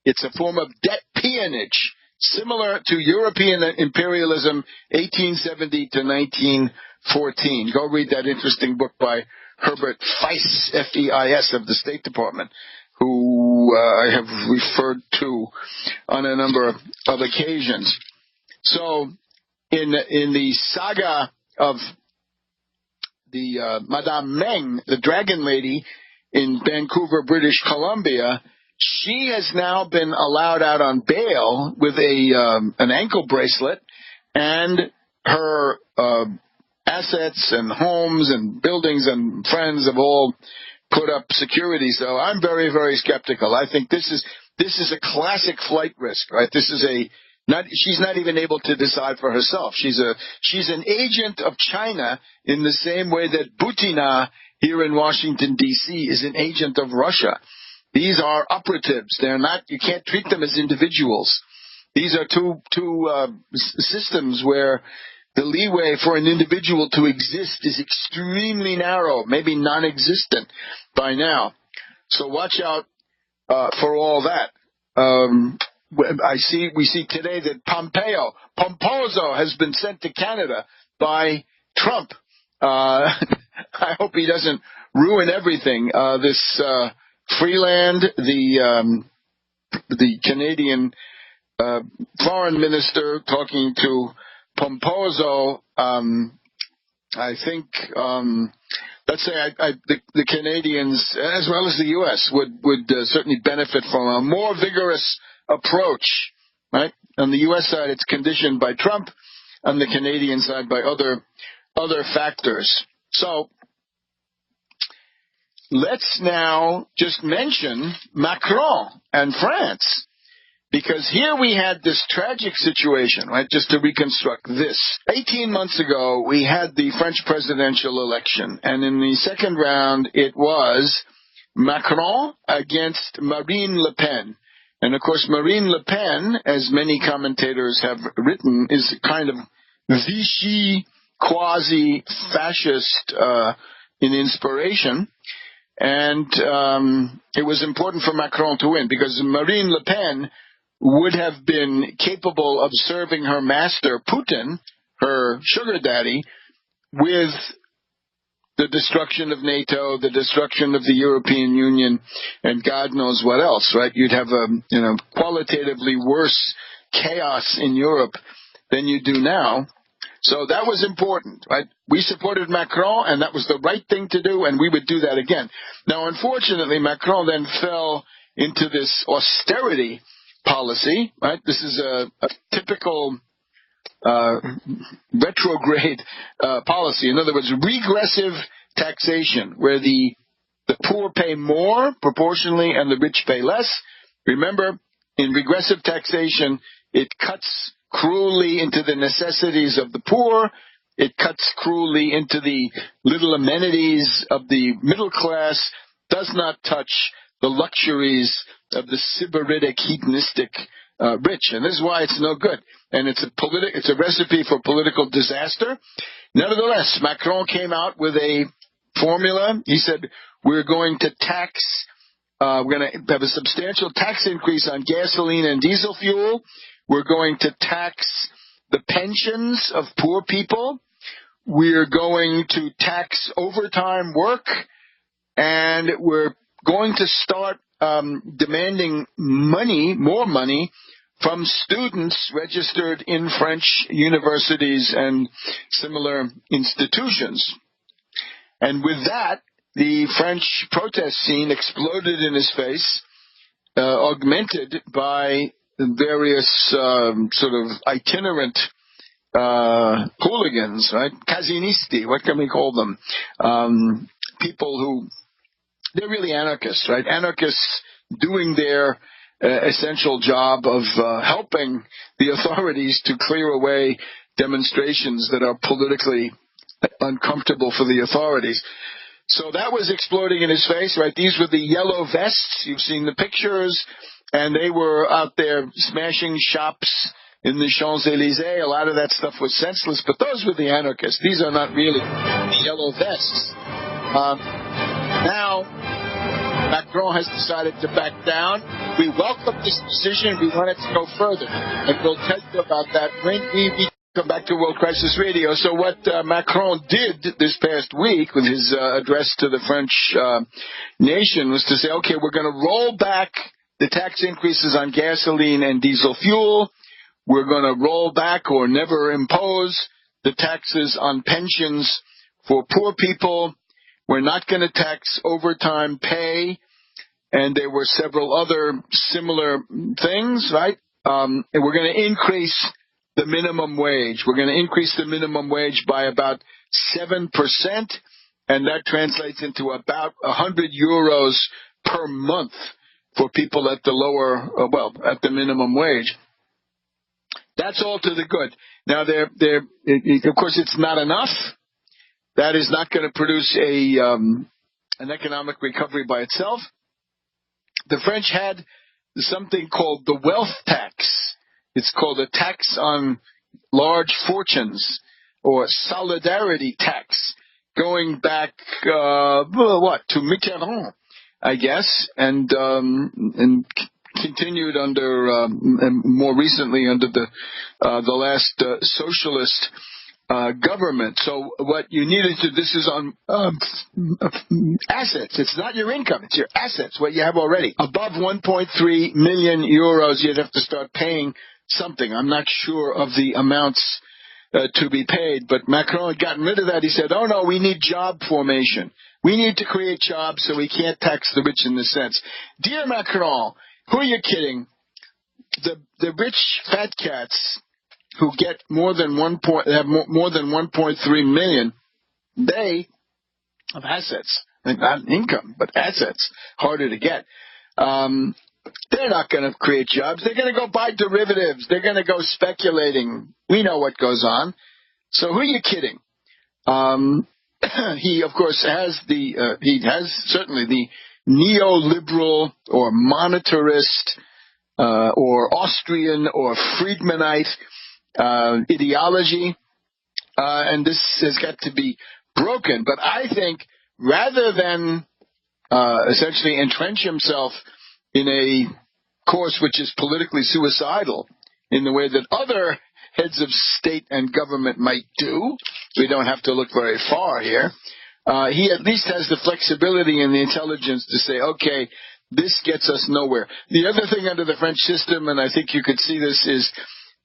It's a form of debt peonage, similar to European imperialism, 1870 to 1914. Go read that interesting book by Herbert Feiss, F-E-I-S, of the State Department, who I have referred to on a number of occasions. So in the saga of the Madame Meng, the Dragon Lady in Vancouver, British Columbia, she has now been allowed out on bail with an ankle bracelet, and her assets and homes and buildings and friends have all put up security. So I'm very, very skeptical. I think this is a classic flight risk, right? She's not even able to decide for herself. She's an agent of China in the same way that Butina here in Washington, D.C. is an agent of Russia. These are operatives. They're not. You can't treat them as individuals. These are two systems where the leeway for an individual to exist is extremely narrow, maybe non-existent by now. So watch out for all that. We see today that Pomposo has been sent to Canada by Trump. I hope he doesn't ruin everything. This Freeland, the Canadian foreign minister, talking to Pomposo, I think, let's say the Canadians, as well as the U.S., would certainly benefit from a more vigorous approach, right? On the U.S. side, it's conditioned by Trump. On the Canadian side, by other factors. So let's now just mention Macron and France, because here we had this tragic situation, right? Just to reconstruct this. 18 months ago, we had the French presidential election, and in the second round, it was Macron against Marine Le Pen. And of course, Marine Le Pen, as many commentators have written, is kind of Vichy, quasi-fascist in inspiration. And it was important for Macron to win, because Marine Le Pen would have been capable of serving her master, Putin, her sugar daddy, with the destruction of NATO, the destruction of the European Union, and God knows what else, right? You'd have a qualitatively worse chaos in Europe than you do now. So that was important, right? We supported Macron, and that was the right thing to do, and we would do that again. Now, unfortunately, Macron then fell into this austerity policy, right? This is a typical retrograde policy. In other words, regressive taxation, where the poor pay more proportionally and the rich pay less. Remember, in regressive taxation, it cuts cruelly into the necessities of the poor. It cuts cruelly into the little amenities of the middle class, does not touch the luxuries of the sybaritic, hedonistic rich. And this is why it's no good. And it's a recipe for political disaster. Nevertheless, Macron came out with a formula. He said, we're going to tax, we're going to have a substantial tax increase on gasoline and diesel fuel. We're going to tax the pensions of poor people. We're going to tax overtime work. And we're going to start demanding more money from students registered in French universities and similar institutions. And with that, the French protest scene exploded in his face, augmented by various sort of itinerant hooligans, right? Casinisti, what can we call them? People who, they're really anarchists, right? Anarchists doing their essential job of helping the authorities to clear away demonstrations that are politically uncomfortable for the authorities. So that was exploding in his face, right? These were the yellow vests. You've seen the pictures. And they were out there smashing shops in the Champs-Élysées. A lot of that stuff was senseless, but those were the anarchists. These are not really the yellow vests. Now, Macron has decided to back down. We welcome this decision. We want it to go further. And we'll tell you about that when we come back to World Crisis Radio. So what Macron did this past week with his address to the French nation was to say, okay, we're going to roll back the tax increases on gasoline and diesel fuel. We're going to roll back or never impose the taxes on pensions for poor people. We're not going to tax overtime pay. And there were several other similar things, right? And we're going to increase the minimum wage. We're going to increase the minimum wage by about 7%, and that translates into about 100 euros per month for people at the lower, at the minimum wage. That's all to the good. Now, of course, it's not enough. That is not going to produce an economic recovery by itself. The French had something called the wealth tax. It's called a tax on large fortunes, or solidarity tax, going back, to Mitterrand, I guess, and continued under, more recently under the last socialist government. So what you needed to, this is on assets. It's not your income, it's your assets, what you have already. Above 1.3 million euros, you'd have to start paying something. I'm not sure of the amounts to be paid, but Macron had gotten rid of that. He said, oh no, we need job formation. We need to create jobs, so we can't tax the rich in this sense. Dear Macron, who are you kidding? The rich fat cats who get more than have more than 1.3 million, they have assets, not income, but assets, harder to get. They're not going to create jobs. They're going to go buy derivatives. They're going to go speculating. We know what goes on. So who are you kidding? He, of course, has certainly the neoliberal or monetarist or Austrian or Friedmanite ideology, and this has got to be broken. But I think rather than essentially entrench himself in a course which is politically suicidal in the way that other heads of state and government might do, we don't have to look very far here, he at least has the flexibility and the intelligence to say, okay, this gets us nowhere. The other thing under the French system, and I think you could see this, is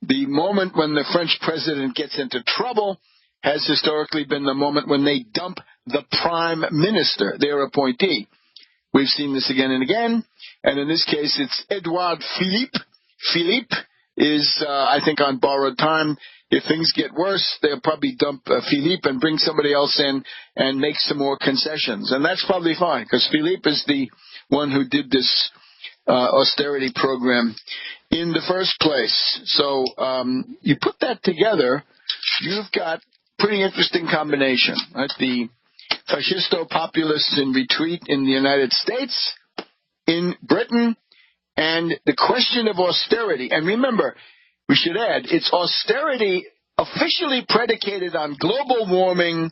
the moment when the French president gets into trouble has historically been the moment when they dump the prime minister, their appointee. We've seen this again and again, and in this case it's Edouard Philippe. Philippe is, I think, on borrowed time. If things get worse, they'll probably dump Philippe and bring somebody else in and make some more concessions. And that's probably fine, because Philippe is the one who did this austerity program in the first place. So you put that together, you've got a pretty interesting combination, right? The fascisto-populists in retreat in the United States, in Britain, and the question of austerity. And remember, we should add, it's austerity officially predicated on global warming,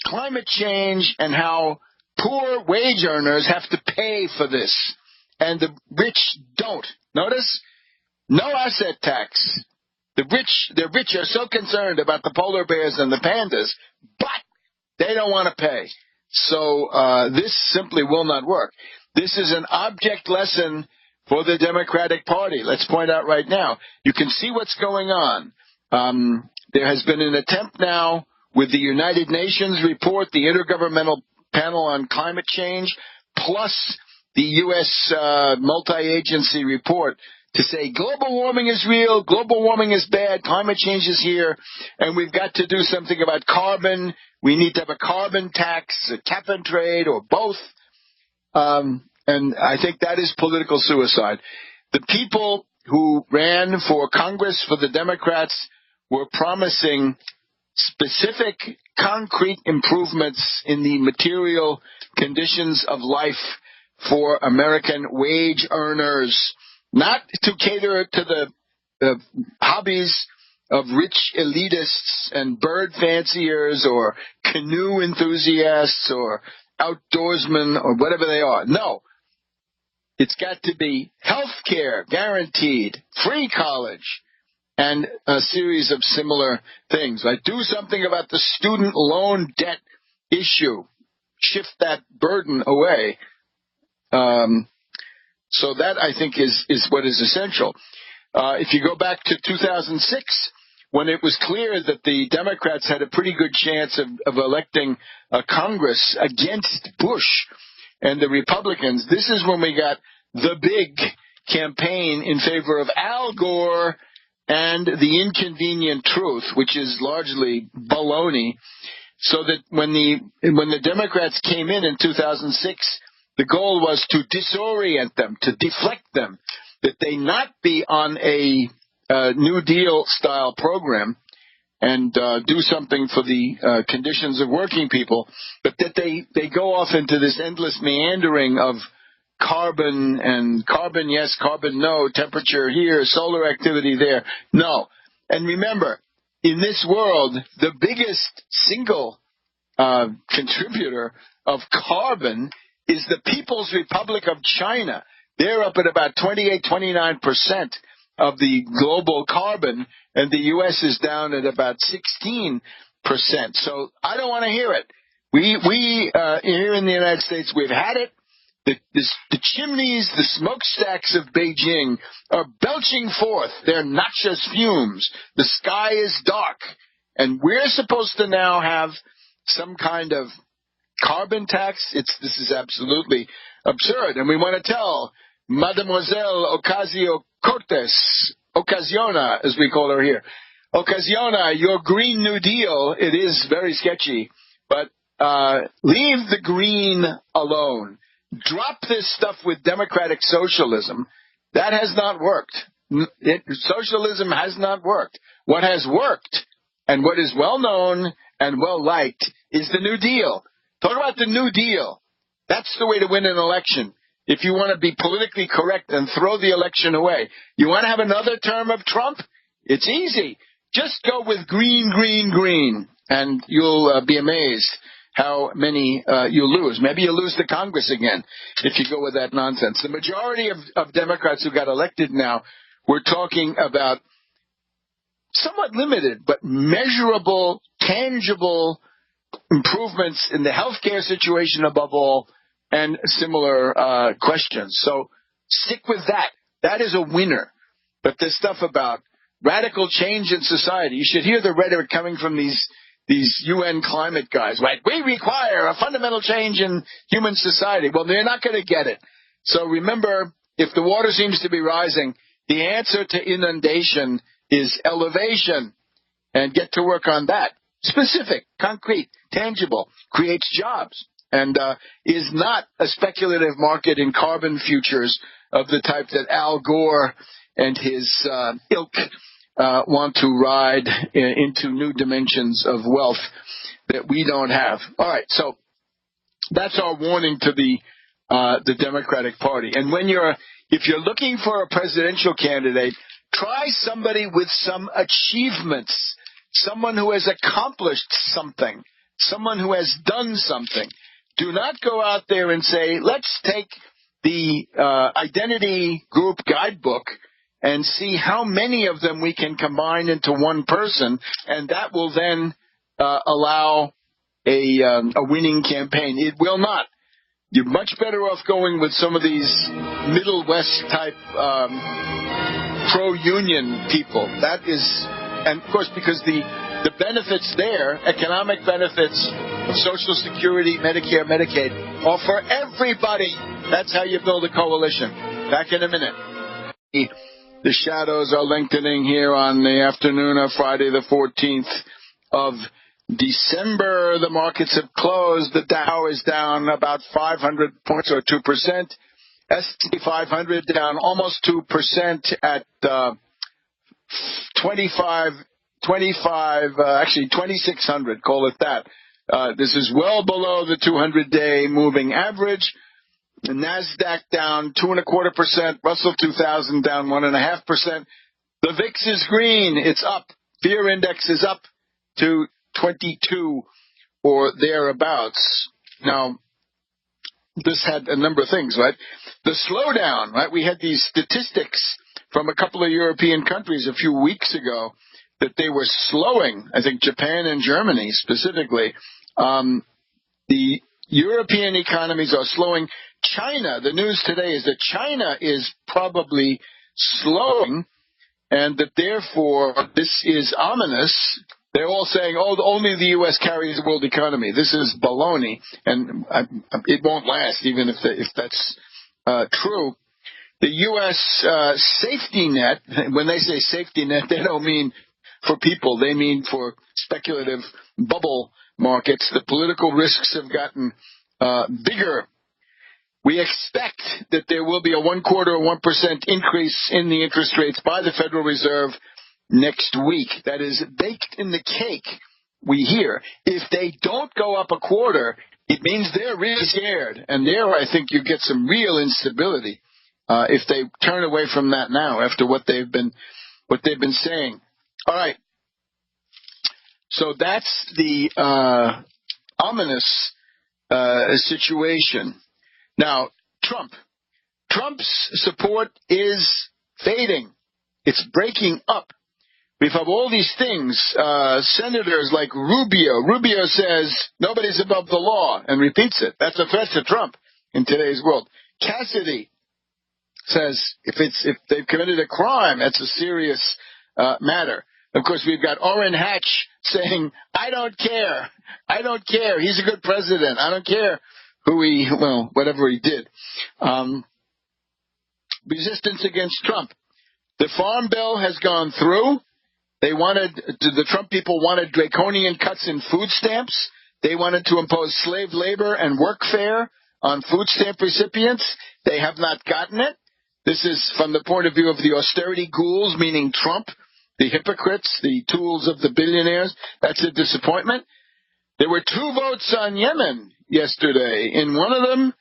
climate change, and how poor wage earners have to pay for this, and the rich don't. Notice? No asset tax. The rich are so concerned about the polar bears and the pandas, but they don't want to pay. So this simply will not work. This is an object lesson for the Democratic Party. Let's point out right now, you can see what's going on. There has been an attempt now with the United Nations report, the Intergovernmental Panel on Climate Change, plus the U.S. multi-agency report, to say global warming is real, global warming is bad, climate change is here, and we've got to do something about carbon. We need to have a carbon tax, a cap and trade, or both. And I think that is political suicide. The people who ran for Congress for the Democrats were promising specific, concrete improvements in the material conditions of life for American wage earners, not to cater to the hobbies of rich elitists and bird fanciers or canoe enthusiasts or outdoorsmen or whatever they are. No. It's got to be health care guaranteed, free college, and a series of similar things. Like do something about the student loan debt issue. Shift that burden away. So that, I think, is what is essential. If you go back to 2006, when it was clear that the Democrats had a pretty good chance of electing a Congress against Bush and the Republicans, this is when we got the big campaign in favor of Al Gore and the inconvenient truth, which is largely baloney. So that when the Democrats came in 2006, the goal was to disorient them, to deflect them, that they not be on a New Deal style program and do something for the conditions of working people, but that they go off into this endless meandering of carbon and carbon yes, carbon no, temperature here, solar activity there. No. And remember, in this world, the biggest single contributor of carbon is the People's Republic of China. They're up at about 29% of the global carbon, and the U.S. is down at about 16%. So I don't want to hear it. We here in the United States, we've had it. The chimneys, the smokestacks of Beijing are belching forth their noxious fumes. The sky is dark. And we're supposed to now have some kind of carbon tax. This is absolutely absurd. And we want to tell Mademoiselle Ocasio-Cortez, Ocasiona, as we call her here, Ocasiona, your Green New Deal, it is very sketchy, but leave the green alone. Drop this stuff with democratic socialism. That has not worked. Socialism has not worked. What has worked and what is well known and well liked is the New Deal. Talk about the New Deal. That's the way to win an election. If you want to be politically correct and throw the election away, you want to have another term of Trump? It's easy. Just go with green, green, green, and you'll be amazed how many you'll lose. Maybe you'll lose the Congress again if you go with that nonsense. The majority of Democrats who got elected now, we're talking about somewhat limited but measurable, tangible improvements in the healthcare situation above all, and similar questions. So stick with that. That is a winner. But this stuff about radical change in society, you should hear the rhetoric coming from these UN climate guys, right? We require a fundamental change in human society. Well, they're not going to get it. So remember, if the water seems to be rising, the answer to inundation is elevation, and get to work on that. Specific, concrete, tangible, creates jobs, and is not a speculative market in carbon futures of the type that Al Gore and his ilk want to ride into new dimensions of wealth that we don't have. All right, so that's our warning to the Democratic Party. And if you're looking for a presidential candidate, try somebody with some achievements, someone who has accomplished something, someone who has done something. Do not go out there and say, let's take the identity group guidebook and see how many of them we can combine into one person, and that will then allow a winning campaign. It will not. You're much better off going with some of these Middle West type pro-union people. That is, and of course, because the benefits there, economic benefits of Social Security, Medicare, Medicaid, are for everybody. That's how you build a coalition. Back in a minute. The shadows are lengthening here on the afternoon of Friday the 14th of December. The markets have closed. The Dow is down about 500 points or 2%. S&P 500 down almost 2% at 2600, call it that. This is well below the 200-day moving average. The NASDAQ down 2.25%. Russell 2000 down 1.5%. The VIX is green. It's up. Fear index is up to 22 or thereabouts. Now, this had a number of things, right? The slowdown, right? We had these statistics from a couple of European countries a few weeks ago that they were slowing. I think Japan and Germany specifically. The European economies are slowing. China, the news today is that China is probably slowing. and that therefore this is ominous. They're all saying, oh, only the U.S. carries the world economy. This is baloney, and it won't last, even if that's true. The U.S. Safety net, when they say safety net, they don't mean for people. They mean for speculative bubble markets. The political risks have gotten bigger. We expect that there will be a 1/4 or 1% increase in the interest rates by the Federal Reserve next week. That is baked in the cake, we hear. If they don't go up 1/4, it means they're really scared. And there, I think you get some real instability if they turn away from that now after what they've been saying. All right. So that's the ominous situation. Now, Trump's support is fading. It's breaking up. We've had all these things. Senators like Rubio. Rubio says nobody's above the law and repeats it. That's a threat to Trump in today's world. Cassidy says if they've committed a crime, that's a serious matter. Of course, we've got Orrin Hatch saying, I don't care. I don't care. He's a good president. I don't care whatever he did. Resistance against Trump. The Farm Bill has gone through. The Trump people wanted draconian cuts in food stamps. They wanted to impose slave labor and workfare on food stamp recipients. They have not gotten it. This is from the point of view of the austerity ghouls, meaning Trump, the hypocrites, the tools of the billionaires. That's a disappointment. There were 2 votes on Yemen yesterday. In one of them,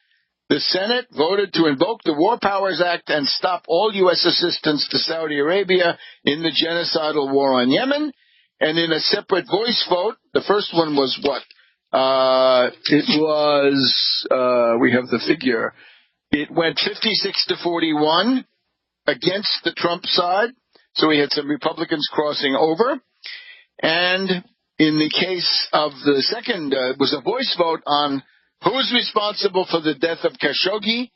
the Senate voted to invoke the War Powers Act and stop all U.S. assistance to Saudi Arabia in the genocidal war on Yemen. And in a separate voice vote, the first one was what? We have the figure. It went 56-41 against the Trump side. So we had some Republicans crossing over. And in the case of the second, it was a voice vote on who's responsible for the death of Khashoggi.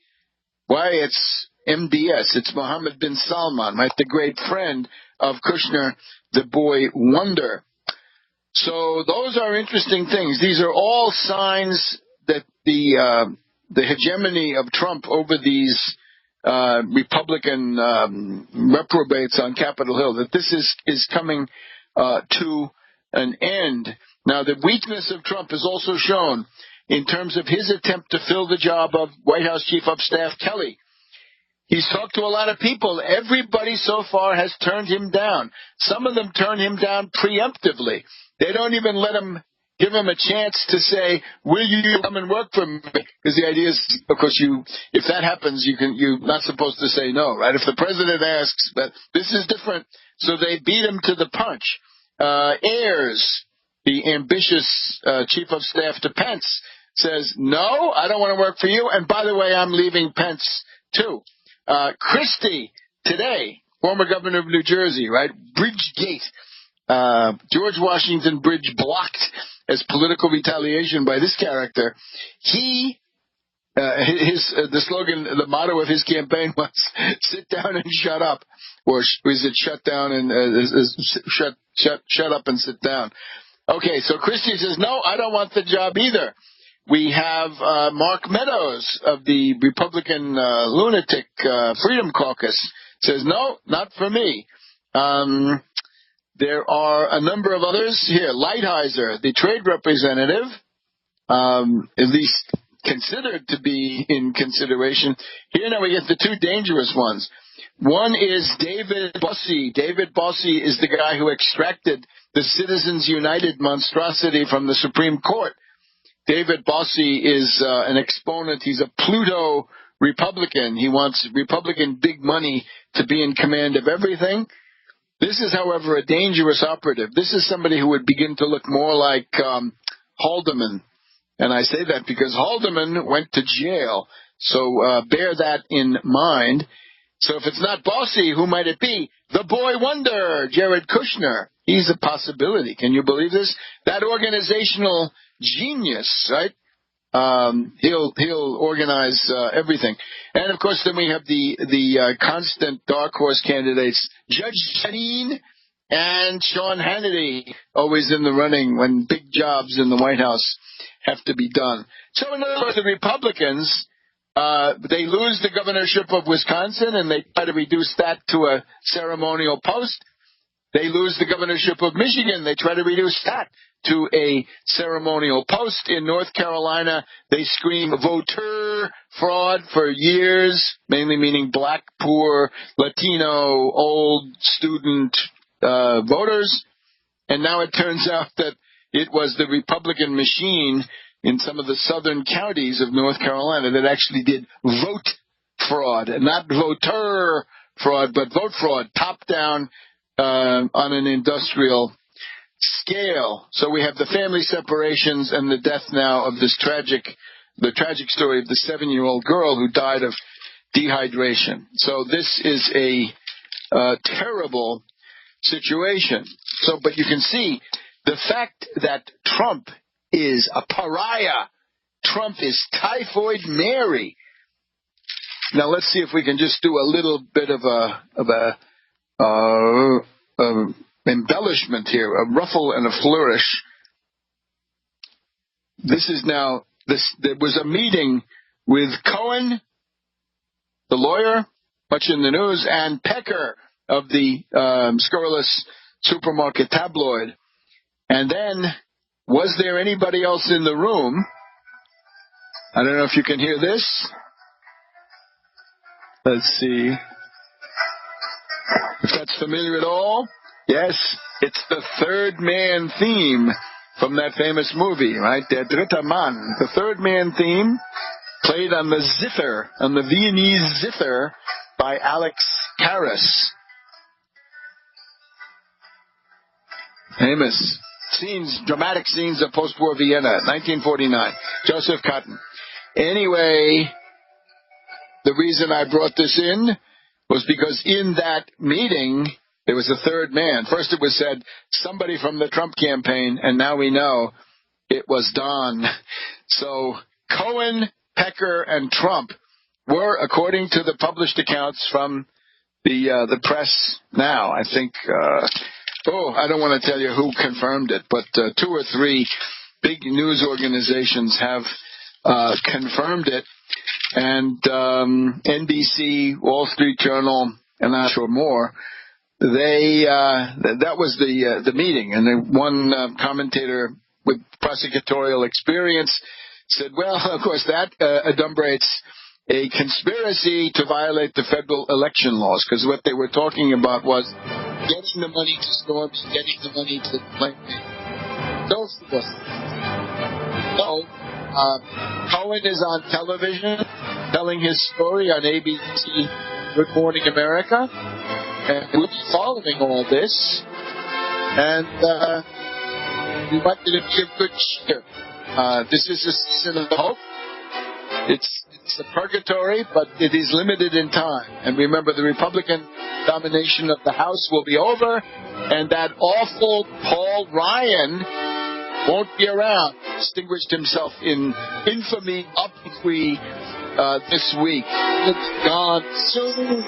Why, it's MBS. It's Mohammed bin Salman, right? The great friend of Kushner, the boy wonder. So those are interesting things. These are all signs that the hegemony of Trump over these Republican reprobates on Capitol Hill, that this is coming to an end. Now, the weakness of Trump is also shown in terms of his attempt to fill the job of White House Chief of Staff Kelly. He's talked to a lot of people. Everybody so far has turned him down. Some of them turn him down preemptively. They don't even give him a chance to say, will you come and work for me? Because the idea is, of course, if that happens, you're not supposed to say no, right? If the president asks, but this is different. So they beat him to the punch. Ayers, the ambitious chief of staff to Pence, says, no, I don't want to work for you. And by the way, I'm leaving Pence too. Christie, today, former governor of New Jersey, right? Bridgegate. George Washington Bridge blocked as political retaliation by this character. The slogan, the motto of his campaign was "Sit down and shut up," or is it "Shut down and shut up and sit down"? Okay, so Christie says, "No, I don't want the job either." We have Mark Meadows of the Republican Lunatic Freedom Caucus says, "No, not for me." There are a number of others here. Lighthizer, the trade representative, at least considered to be in consideration. Here now we get the 2 dangerous ones. One is David Bossie. David Bossie is the guy who extracted the Citizens United monstrosity from the Supreme Court. David Bossie is an exponent. He's a Pluto Republican. He wants Republican big money to be in command of everything. This is, however, a dangerous operative. This is somebody who would begin to look more like Haldeman. And I say that because Haldeman went to jail. So bear that in mind. So if it's not Bossie, who might it be? The boy wonder, Jared Kushner. He's a possibility. Can you believe this? That organizational genius, right? He'll organize everything. And of course, then we have the constant dark horse candidates, Judge Jeanine and Sean Hannity, always in the running when big jobs in the White House have to be done. So in other words, the Republicans, they lose the governorship of Wisconsin, and they try to reduce that to a ceremonial post. They lose the governorship of Michigan. They try to reduce that to a ceremonial post. In North Carolina, they scream voter fraud for years, mainly meaning black, poor, Latino, old student voters. And now it turns out that it was the Republican machine in some of the southern counties of North Carolina that actually did vote fraud, not voter fraud, but vote fraud, top down on an industrial scale. So we have the family separations and the death now of the tragic story of the 7-year-old girl who died of dehydration. So this is a terrible situation. So, but you can see the fact that Trump is a pariah. Trump is Typhoid Mary. Now let's see if we can just do a little bit of a embellishment here, a ruffle and a flourish. There was a meeting with Cohen, the lawyer, much in the news, and Pecker of the scurrilous supermarket tabloid. And then, was there anybody else in the room? I don't know if you can hear this. Let's see if that's familiar at all. Yes, it's the third man theme from that famous movie, right? Der dritte Mann. The third man theme played on the zither, on the Viennese zither by Alex Karras. Famous scenes, dramatic scenes of post-war Vienna, 1949. Joseph Cotton. Anyway, the reason I brought this in was because in that meeting, there was a third man. First it was said, somebody from the Trump campaign, and now we know it was Don. So Cohen, Pecker, and Trump were, according to the published accounts from the press now, I think, I don't want to tell you who confirmed it, but 2 or 3 big news organizations have confirmed it. And NBC, Wall Street Journal, and I'm sure more, that was the meeting. And then one commentator with prosecutorial experience said, well, of course, that adumbrates a conspiracy to violate the federal election laws, because what they were talking about was getting the money to Stormy, getting the money to Clinton. Cohen is on television telling his story on ABC Good Morning America, and we'll be following all this, and we want you to give good cheer. This is a season of hope. It's a purgatory, but it is limited in time. And remember, the Republican domination of the House will be over, and that awful Paul Ryan won't be around. Distinguished himself in infamy up this week. It's gone soon.